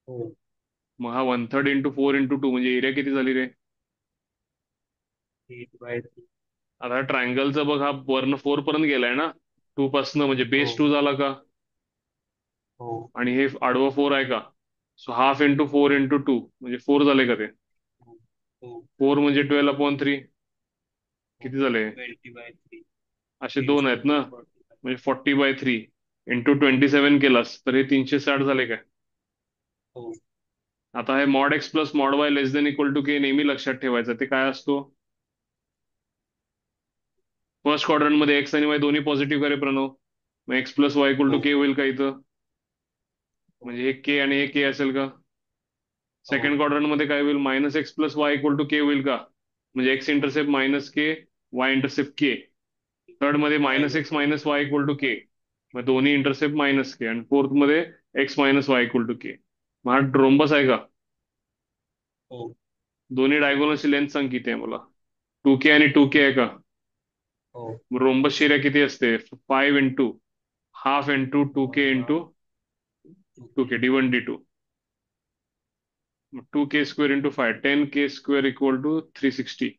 हो. मग हा वन थर्ड इंटू 4 इंटू 2 म्हणजे एरिया किती झाली रे? 8/3. आता ट्रायंगलचं बघ, हा वरनं 4 पर्यंत गेलाय ना, 2 पासनं, म्हणजे हो. बेस 2 झाला का? हो. आणि हे आडवं 4 आहे का? सो हाफ इंटू 4 इंटू 2 म्हणजे 4 झाले का ते? हो. हो. 4 म्हणजे 12/3. हो. किती झाले? 20/3. असे थ्री दोन आहेत ना, सेवन म्हणजे 40/3 इंटू 27 केलास तर हे 360 झाले काय? हो. आता हे mod x plus mod y less than equal to k नेहमी लक्षात ठेवायचं. ते काय असतो? फर्स्ट क्वाड्रंट मध्ये एक्स आणि वाय दोन्ही पॉझिटिव्ह करे प्रणव. मग x plus y equal to हो. के होईल का इथं? हो. म्हणजे हे के आणि हे के असेल का? हो. सेकंड क्वाड्रंट मध्ये काय होईल? Minus x plus y equal to k होईल का? म्हणजे x intercept minus k, y intercept k. Third मध्ये minus x minus y equal to k, मग दोन्ही इंटरसेप्ट मायनस के. आणि फोर्थ मध्ये x minus y equal to k. मग हा ड्रोम्बस आहे का? हो. दोन्ही डायगोनलची लेंथ सांग किती आहे मला? 2K आणि 2K आहे का? हो. मग रोम्बस एरिया किती असते? 5 into half into 2K into 2K, D1 D2. 2K square into 5, 10K square equal to 360.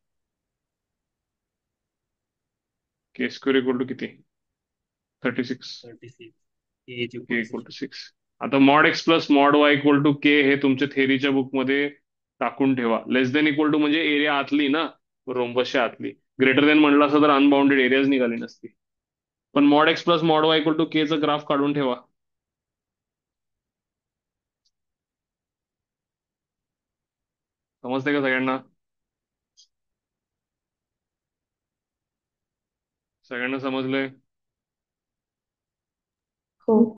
K square equal to किती? 36. 36. As k equal equal to 6. आता mod x plus mod y equal to k हे तुमच्या थेरीच्या बुकमध्ये टाकून ठेवा. Less than equal to म्हणजे area आतली ना, रोम्बसच्या आतली. ग्रेटर देन म्हणलं असं तर अनबाउंडेड एरियाज निघाली नसती. पण mod x plus mod y equal to k चं ग्राफ काढून ठेवा. समजते का सगळ्यांना? सगळ्यांना समजलंय? हो.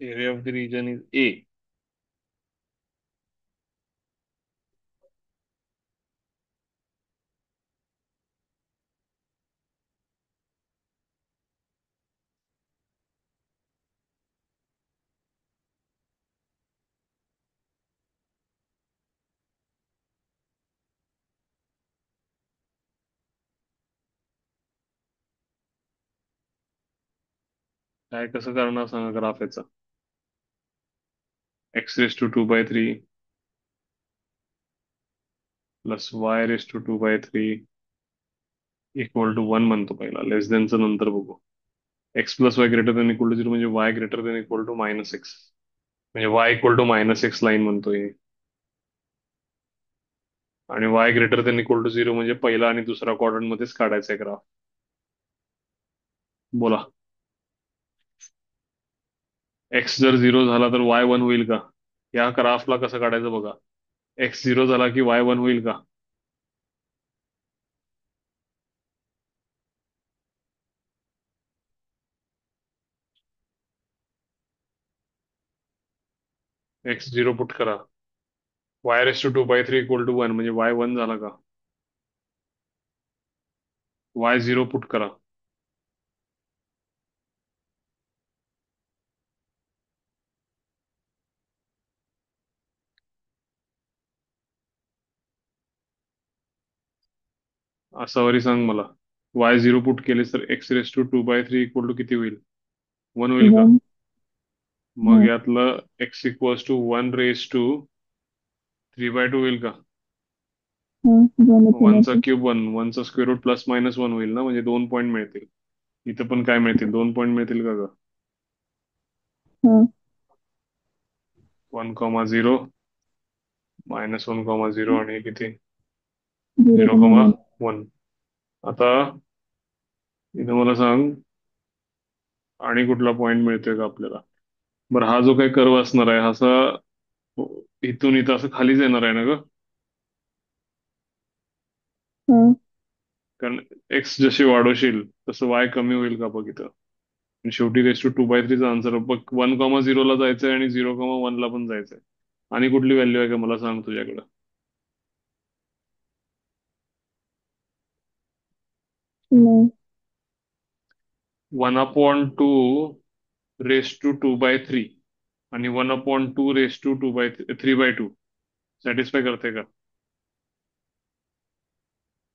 Area of the region is A. काय कसं करणार सांगा ग्राफ याचा? X raise to 2/3 plus y raise to 2/3 equal to 1 म्हणतो पहिला. लेस देनचं नंतर बघू. X plus y greater than equal to 0 म्हणजे y greater than equal to minus x, म्हणजे y equal to minus x line म्हणतोय. आणि y greater than equal to 0 म्हणजे पहिला आणि दुसरा क्वाड्रंट मध्येच काढायचा आहे ग्राफ. बोला. एक्स जर 0 झाला तर वाय 1 होईल का? या ग्राफला कसं काढायचं बघा. एक्स 0 झाला की वाय 1 होईल का? एक्स 0 पुट करा. Y raise to 2/3 equal to 1 म्हणजे वाय 1 झाला का? वाय 0 पुट करा. असावरी सांग मला. वाय 0 पुट केले तर x raise to 2/3 equal to किती होईल? 1 होईल का? वन. मग हं. यातलं x equals to 1 raise to 3/2 होईल का? दोनच होणार वनचा ते. क्यूब 1, वनचा स्क्वेअर रूट प्लस मायनस 1 होईल ना, म्हणजे 2 पॉईंट मिळतील. इथं पण काय मिळतील? 2 पॉईंट मिळतील का ग? हं. 1,0 -1,0 आणि किती? 0, 1. 0,1. आता इथं मला सांग, आणि कुठला पॉईंट मिळतोय का आपल्याला? बरं, हा जो काही कर्व असणार आहे असा इथून इथं असं खालीच येणार आहे ना ग? हं. कारण एक्स जशी वाढवशील तसं वाय कमी होईल का बघ इथं. आणि शेवटी रेस टू 2/3 चा आन्सर बघ. 1,0 ला जायचंय आणि 0,1 ला पण जायचंय. आणि कुठली व्हॅल्यू आहे का मला सांग तुझ्याकडं? नाही. 1/2 रेस टू 2/3 आणि 1/2 रेस टू 3/2 सॅटिस्फाय करते का?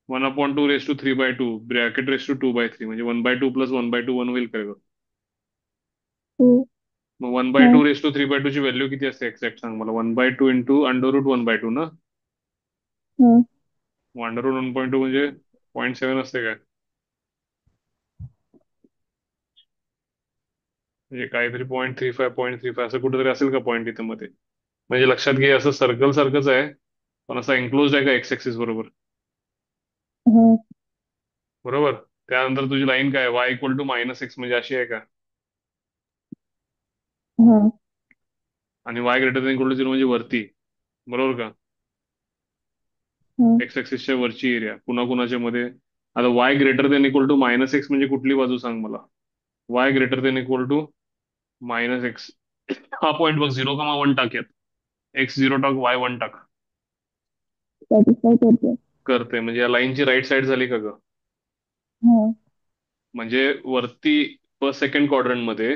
1/2 raise to 3/2 bracket raise to 2/3 म्हणजे 1/2 प्लस 1/2 1 होईल का ग? हो. मग 1/2 हं. रेस टू 3/2 ची व्हॅल्यू किती असते एक्झॅक्ट सांग मला? 1/2 इंटू अंडर रूट 1/2 ना. हं. अंडर रूट 1.2 म्हणजे 0.7 असते काय? म्हणजे काहीतरी 0.35 असं कुठेतरी असेल का पॉईंट इथं मध्ये? म्हणजे लक्षात घे, असं सर्कल सारखंच आहे, पण असं एन्क्लोज आहे का एक्स ऍक्सिस बरोबर? हं. बरोबर. त्यानंतर तुझी लाईन काय? वाय इक्वल टू -x म्हणजे अशी आहे का? हं. आणि y greater than equal to 0 म्हणजे वरती. बरोबर का? हं. एक्स ऍक्सिसच्या वरची एरिया पुन्हा कुणाच्या मध्ये? आता y greater than equal to -x म्हणजे कुठली बाजू सांग मला? Y greater than equal to -x. हा पॉईंट बघ, 0,1 टाक यात. एक्स 0 टाक, वाय 1 टाक. सॅटिस्फाय करते. करते म्हणजे या लाईनची राईट साईड झाली का ग? हं. म्हणजे वरती फर्स्ट सेकंड क्वाड्रंट मध्ये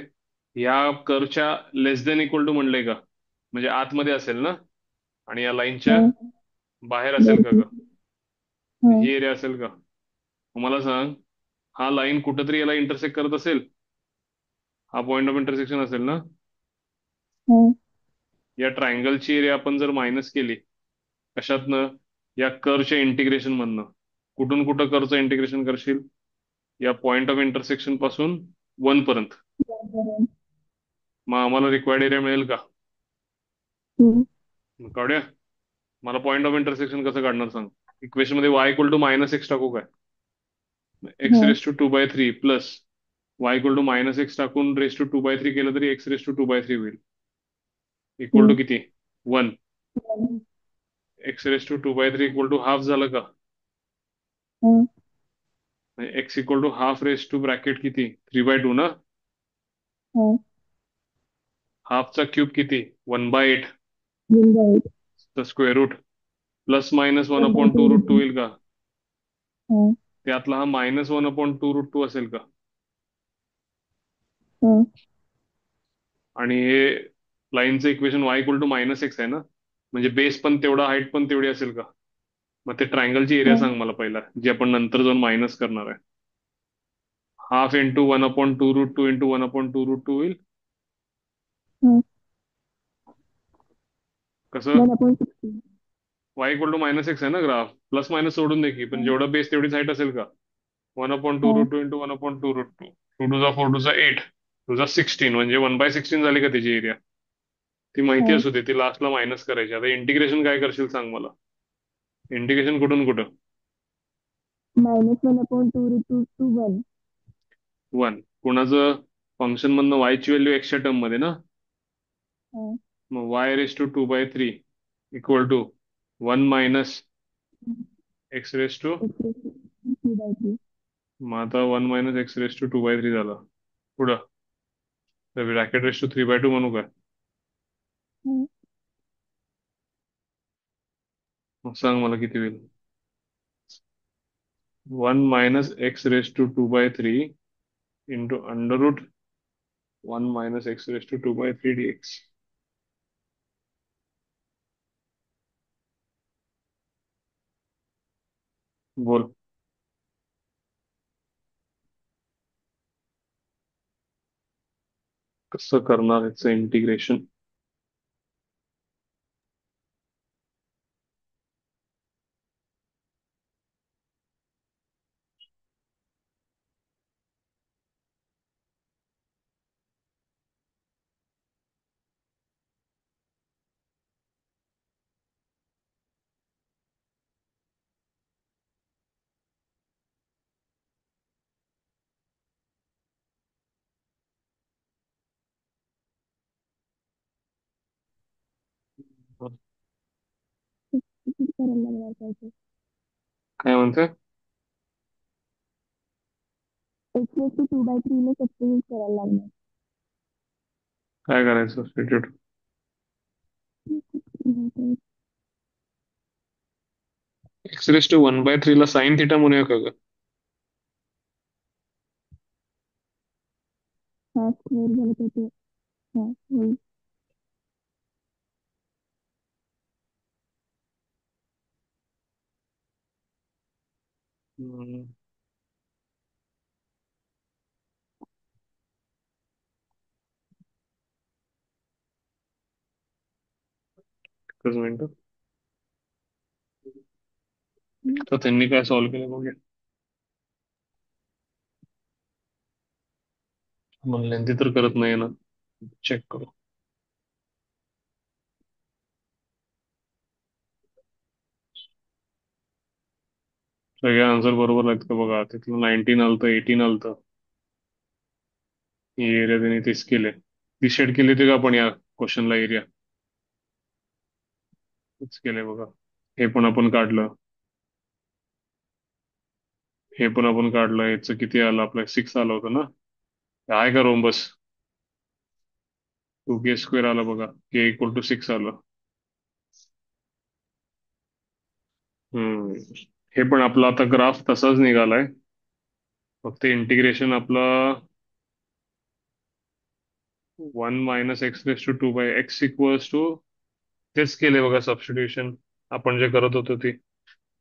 या कर्वच्या लेस देन इक्वल टू म्हणलंय का? म्हणजे आतमध्ये असेल ना, आणि या लाईनच्या हं. बाहेर असेल का वरती. ग? हं. ही एरिया असेल का? मग मला सांग, हा लाईन कुठंतरी याला इंटरसेक्ट करत असेल? हा पॉईंट ऑफ इंटरसेक्शन असेल ना? हं. या ट्रायंगलची एरिया आपण जर मायनस केली कशातनं? या कर्वच्या इंटिग्रेशन मधनं. कुठून कुठं कर्वचं इंटिग्रेशन करशील? या पॉइंट ऑफ इंटरसेक्शन पासून 1 पर्यंत. बरोबर. मग आम्हाला रिक्वायर्ड एरिया मिळेल का? हं. मग काढूया. मला पॉइंट ऑफ इंटरसेक्शन कसं काढणार सांग? इक्वेशन मध्ये वाय इक्वल टू -x टाकू काय? एक्स हं. Raise to 2/3 plus y equal to -x टाकून रेस टू 2/3 केलं तरी एक्स रेस टू 2/3 होईल. इक्वल टू हं. किती? 1. X raise to 2/3 equal to half झालं का? हं. X equal to half raise to bracket किती? 3/2 ना. हं. हाफचा क्यूब किती? 1/8. गुंजाईत. The square root plus minus one 1 by upon 2 two root two रुपये. होईल का? हं. त्यातला हा -1/2 रूट 2 असेल का? हं. आणि हे लाईनचं equation y equal to -x आहे ना, म्हणजे बेस पण तेवढा, हाईट पण तेवढी असेल का? मग ते ट्रायंगलची एरिया हं. सांग मला पहिला, जी आपण नंतर जाऊन मायनस करणार आहे. Half into 1/2 root 2 into 1/2 root 2 होईल. हं. कसं? 1/16. वाय इक्वल टू -x आहे ना ग्राफ, प्लस मायनस सोडून दे की, पण हं. जेवढा बेस तेवढीच हाईट असेल का? 1/2 हं. Root 2 into 1/2 root 2. 2 to the 4 to the 8 to the 16 म्हणजे 1/16 झाली का त्याची एरिया? ती माहिती हं. असू दे, ती लास्टला मायनस करायची. आता इंटिग्रेशन काय करशील सांग मला? इंटिग्रेशन कुठून कुठं? -1/2 रूट 2 to 1. 1. कोणाचं? फंक्शन मधनं वायची व्हॅल्यू एक्सच्या टर्म मध्ये ना. हं. मग y raise to 2/3 equal to 1 minus x raise to. X 2/3. मग आता 1 मायनस एक्स रेस टू 2/3 झाला. पुढं ब्रॅकेट रेस टू 3/2 म्हणू काय? हं. मग सांग मला किती होईल. 1 - x⁻² into under root 1 - x⁻³ dx. बोल. कसं करणार याचं इंटिग्रेशन. किती करायला लागणार पाहिजे? काय म्हणते. x⁻² ला सबस्टिट्यूट करायला लागणार. काय करायचं सबस्टिट्यूट. x⁻⁻³ ला साइन थिटा म्हणूया का ग. हा स्क्वेअर झालं तर ते हा होईल. हम्म, एकच मिनिट. तर त्यांनी काय सॉल्व्ह केलं बघूया. मला लेंथी तर करत नाही ना. चेक करू. सगळे आन्सर बरोबर आहेत का बघा. तिथलं 19 आलतं, 18 आलतं. ही एरिया त्यांनी तेच केले. ती शेड केली होती का आपण या क्वेश्चनला एरिया. तेच केले बघा. हे पण आपण काढलं. हे पण आपण काढलं. याचं किती आलं आपलं 6 आलं होतं ना. हे आहे का रोम्बस. 2k² आलं बघा. k = 6 आलं. हम्म. हे पण आपला आता ग्राफ तसाच निघालाय. फक्त इंटिग्रेशन आपलं 1 - x⁻² तेच केले बघा सबस्टिट्यूशन. आपण जे करत होतो ते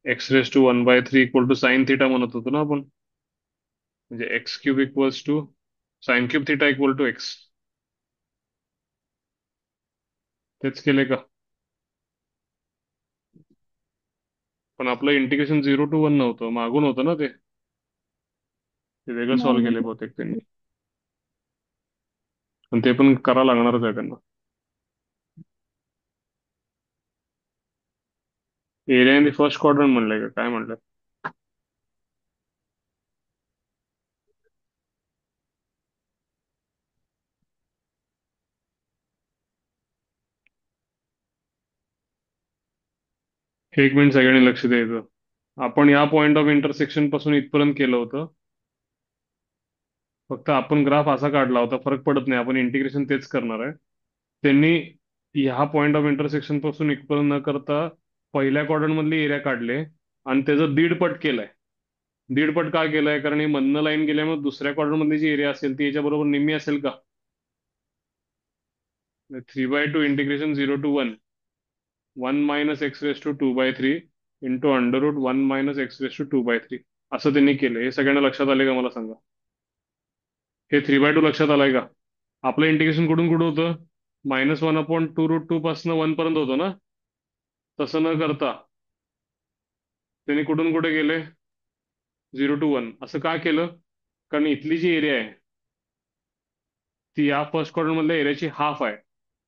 x⁻⁻³ साइन थिटा म्हणत होतो ना आपण. म्हणजे x³ sin³ थिटा x. तेच केले का. पण आपलं इंटिग्रेशन 0 to 1 नव्हतं, मागून होतं ना ते. ते वेगळं सॉल्व्ह केले मायनस बहुतेक त्यांनी. पण ते पण करा लागणारच आहे त्यांना. Area in the first quadrant म्हणलंय का काय म्हणलंय. एक मिनिट सगळ्यांनी लक्ष द्यायचं. आपण या पॉइंट ऑफ इंटरसेक्शन पासून इथपर्यंत केलं होतं. फक्त आपण ग्राफ असा काढला होता, फरक पडत नाही, आपण इंटिग्रेशन तेच करणार आहे. त्यांनी ह्या पॉइंट ऑफ इंटरसेक्शन पासून इथपर्यंत न करता पहिल्या क्वाड्रंट मधली एरिया काढले आणि त्याचं दीडपट केलंय. दीडपट का केलंय, कारण ही मधनं लाईन गेल्यामुळे दुसऱ्या क्वाड्रंट मधली जी एरिया असेल ती याच्या बरोबर निम्मी असेल का. 3/2 integration 0 to 1 1 - x⁻² into under root 1 - x⁻². असं त्यांनी केलं. हे सगळ्यांना लक्षात आले का मला सांगा. हे 3/2 लक्षात आलंय का. आपलं इंटिग्रेशन कुठून कुठं होतं. -1/2√2 पासून 1 पर्यंत होतं ना. तसं न करता त्यांनी कुठून कुठे गेले 0 to 1. असं का केलं, कारण इथली जी एरिया आहे ती या फर्स्ट क्वाड्रंट मधल्या एरियाची हाफ आहे.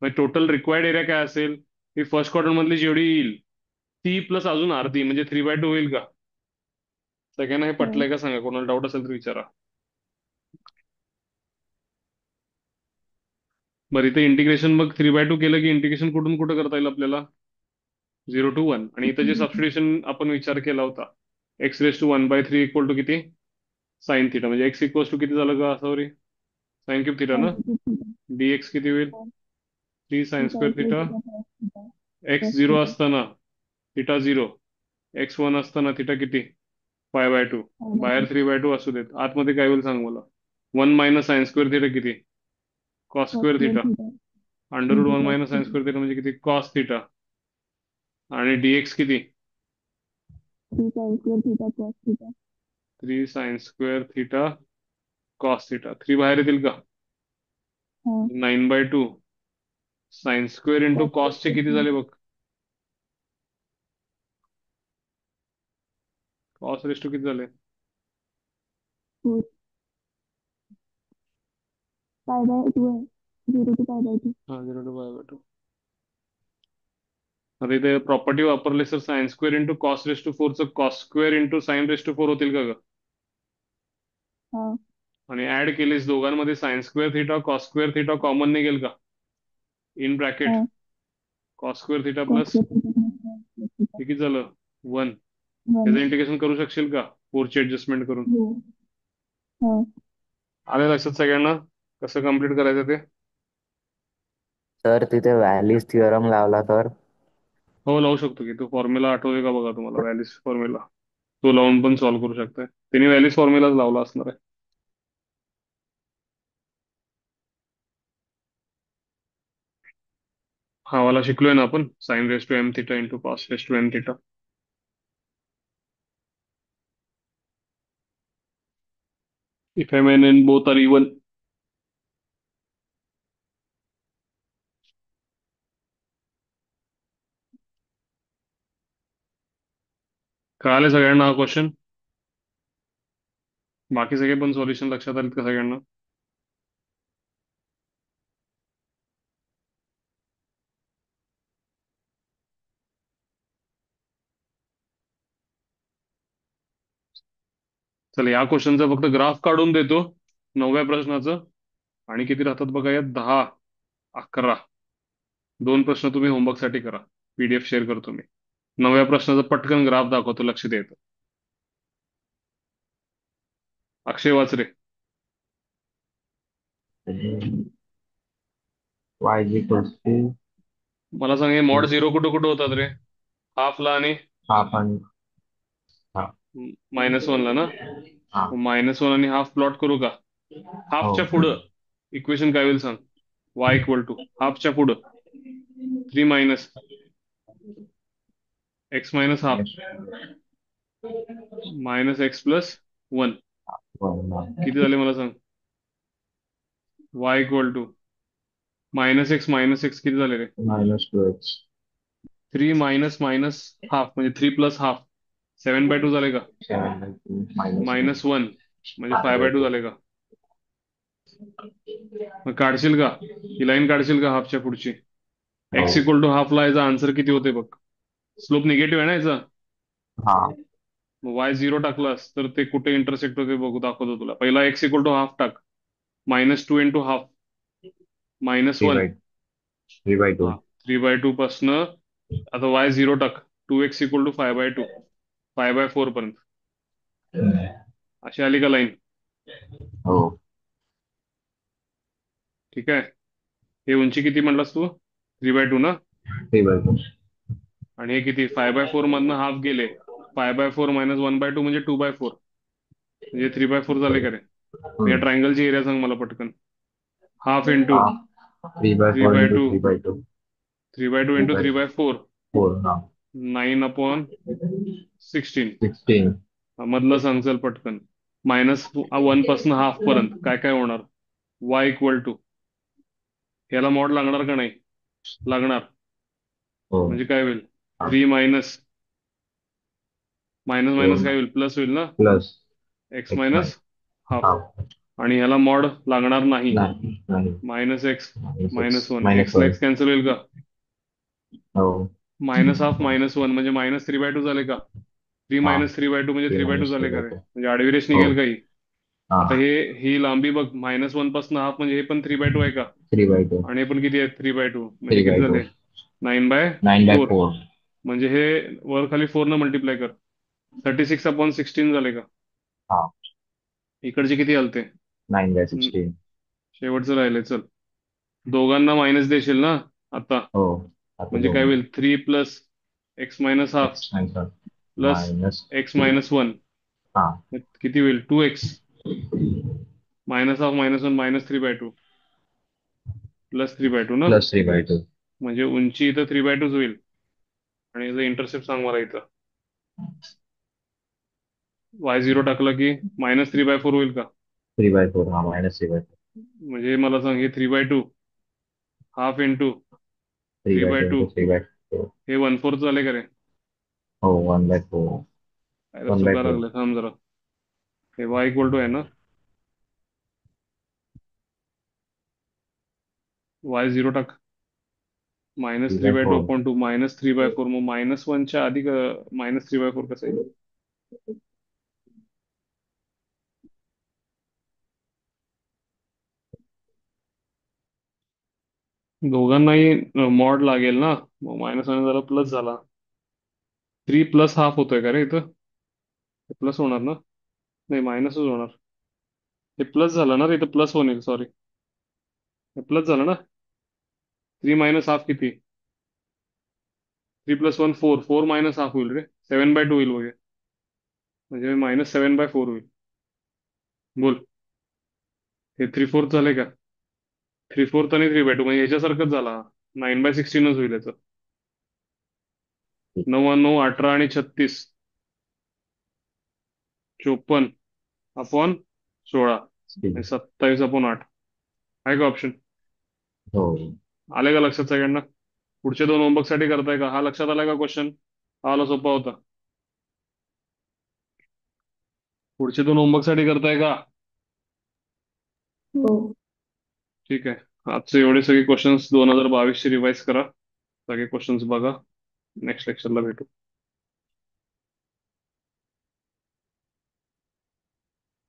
म्हणजे टोटल रिक्वायर्ड एरिया काय असेल, ही फर्स्ट क्वाड्रंट मधली जेवढी येईल ती प्लस अजून अर्धी म्हणजे 3/2 होईल का. सगळ्यांना हे पटलंय का सांगा. कोणाला डाऊट असेल तर विचारा. बरं इथे इंटिग्रेशन मग 3/2 केलं की इंटिग्रेशन कुठून कुठं करता येईल आपल्याला 0 to 1. आणि इथं जे सबस्टिट्यूशन आपण विचार केला होता x⁻⁻³ किती साइन थिटा, म्हणजे किती झालं का सॉरी sin³ थिटा ना. dx किती होईल 3 sin² थिटा. x 0 असताना थिटा 0. x1 असताना थिटा किती? 5/2. बाहेर 3/2 असू देत, आतमध्ये काय होईल सांग मला. 1 - sin² थिटा किती? cos cos² square theta. theta under root into 1 cos - theta sin² theta म्हणजे किती? Cos theta. आणि dx किती? 3 sin square theta cos theta 3 sin² theta cos theta. 3 बाहेर येतील का? हाँ 9/2 sin² इंटू cos कॉसचे square किती theta झाले बघ. cos रेस्टो किती झाले? 4 pi by 2 है 0 to pi by 2 हा 0/2. आता इथे प्रॉपर्टी वापरली sir, sin² into cos⁴ cos² into sin⁴ होतील का ग? हाँ आणि ऍड केलीस दोघांमध्ये sin² theta cos² theta common निघेल का? इन ब्रॅकेट हाँ cos² theta cos plus square theta plus cos theta हे किती झालं? 1. 1 त्याचं इंटिग्रेशन करू शकशील का 4ची ऍडजस्टमेंट करून? हो हाँ आले लक्षात सगळ्यांना कसं कम्प्लीट करायचं ते? तर तिथे व्हॅलीज थिअरम लावला तर हो लावू शकतो की. तो फॉर्म्युला आठवतोय का बघा तुम्हाला, व्हॅलिस फॉर्म्युला. तो लावून पण सॉल्व्ह करू शकताय. त्यांनी व्हॅलिस फॉर्म्युलाच लावला असणार आहे. हा वाला शिकलोय ना आपण, sin⁻m theta into cos⁻n theta. If m and n both are even. कळाले सगळ्यांना हा क्वेश्चन? बाकी सगळे पण सॉल्युशन लक्षात आलेत का सगळ्यांना? चला या क्वेश्चनचा फक्त ग्राफ काढून देतो 9व्या प्रश्नाचं. आणि किती राहतात बघा यात? 10, 11. 2 प्रश्न तुम्ही होमवर्कसाठी करा. PDF शेअर करतो मी. 9व्या प्रश्नाचा पटकन ग्राफ दाखवतो, लक्ष द्यायचं. अक्षय वाचरे. y is equals to मला सांग, हे मॉड 0 कुठं कुठं होतात रे? हाफला आणि half and half. -1 ला ना? हा -1 आणि हाफ प्लॉट करू का? हो हाफच्या पुढं इक्वेशन काय होईल सांग? y = हाफच्या पुढं 3 मायनस x - हाफ -x + 1. किती झाले मला सांग? y = -x किती झाले रे? -2x 3 मायनस मायनस हाफ म्हणजे 3 + हाफ 7/2 झाले का? 7/2 -1 -1 म्हणजे 5/2 5/2 झाले का? मग काढशील का ही लाईन? काढशील का हाफच्या पुढची? हो x = हाफला याचा आन्सर किती होते बघ. स्लोप निगेटिव्ह आहे ना याचा. हा मग y 0 टाकलास तर ते कुठे इंटरसेक्ट होते बघू, दाखवतो तुला. पहिला x = हाफ टाक. -2 × हाफ -1. 3/2 हा 3/2 पासनं आता y 0 टाक. 2x = 5/2 5/4 पर्यंत. अशी आली का लाईन? हो ठीक आहे. हे उंची किती म्हणलास तू? 3/2 ना? 3/2 आणि हे किती? 5/4 मधनं हाफ गेले. 5/4 - 1/2 म्हणजे 2/4 म्हणजे 3/4 झाले का रे? या ट्रायंगलची एरिया सांग मला पटकन. हाफ इंटू 3/4 into 3/2 3/2 3/2 इंटू 3/4 4 हा 9/16. 16 मधलं सांग चल पटकन. -1 पासून हाफ पर्यंत काय काय होणार? y = याला मॉड लागणार का नाही? लागणार. हो म्हणजे काय होईल? 3 मायनस मायनस मायनस काय होईल? प्लस होईल ना? Plus x x - half. Half आणि ह्याला मॉड लागणार नाही. नाही नाही -x -1 x ला -1 x कॅन्सल होईल का? हो -हाफ -1 म्हणजे -3/2 झाले का? 3 हा - 3/2 म्हणजे 3 3/2 झाले का रे? -3/2 म्हणजे आडवी रेष हो निघेल का ही? हा आता ही लांबी बघ, -1 पासून हाफ म्हणजे हे पण 3/2 आहे का? 3/2 आणि हे पण किती आहे? 3/2 म्हणजे किती 3/2 झाले? 9/4. 9/4 म्हणजे हे वर खाली 4 न मल्टिप्लाय कर. 36/16 झाले का? हा इकडचे किती आलते? 9/16 शेवटचं राहिले. चल दोघांना मायनस देशील ना आता? हो आता म्हणजे काय दोन होईल? 3 + x minus half x minus plus minus x two. Minus one हा. किती होईल? 2x minus half minus one -3/2 +3/2 ना. +3/2. म्हणजे उंची इथं 3/2 होईल. आणि याचा इंटरसेप्ट सांग मला इथं. y0 टाकलं की -3/4 होईल का? 3/4. हा, -3/4. म्हणजे मला सांग, हे 3/2 हाफ इंटू 3/2 3/2 into 3/4. हे 1/4 झाले का रे? हो, 1/4. काय तर वन बाय चुका फोर लागल्या, थांब जरा. हे y = आहे ना, y0 टाक. Three by -3/2 four upon 2 -3/4. मग -1च्या आधी -3/4 कसं येईल? दोघांनाही मॉड लागेल ना. मग -1 झाला प्लस झाला. 3 प्लस हाफ होतोय का रे इथं? प्लस होणार ना? नाही, मायनसच होणार. हे प्लस झालं ना रे, इथं प्लस होईल. सॉरी, हे प्लस झालं ना. 3 मायनस हाफ किती? 3 + 1 4. 4 मायनस हाफ होईल रे, 7/2 होईल बघे. म्हणजे -7/4 होईल. बोल, हे 3/4 झाले का? 3/4 आणि 3/2 म्हणजे ह्याच्यासारखंच झाला. 9/16 होईल याचं. 9 9 18 आणि 36 54 अपॉन 16 आणि 27/8. आहे का ऑप्शन? हो. आले का लक्षात सगळ्यांना? पुढच्या 2 होमवर्क साठी करताय का? हा लक्षात आलाय का क्वेश्चन? हा आला, सोपा होता. पुढचे 2 होमवर्क साठी करताय का? हो. ठीक आहे. आजचे एवढे सगळे क्वेश्चन्स 2022 चे रिवाइज करा. सगळे क्वेश्चन्स बघा. नेक्स्ट लेक्चरला भेटू.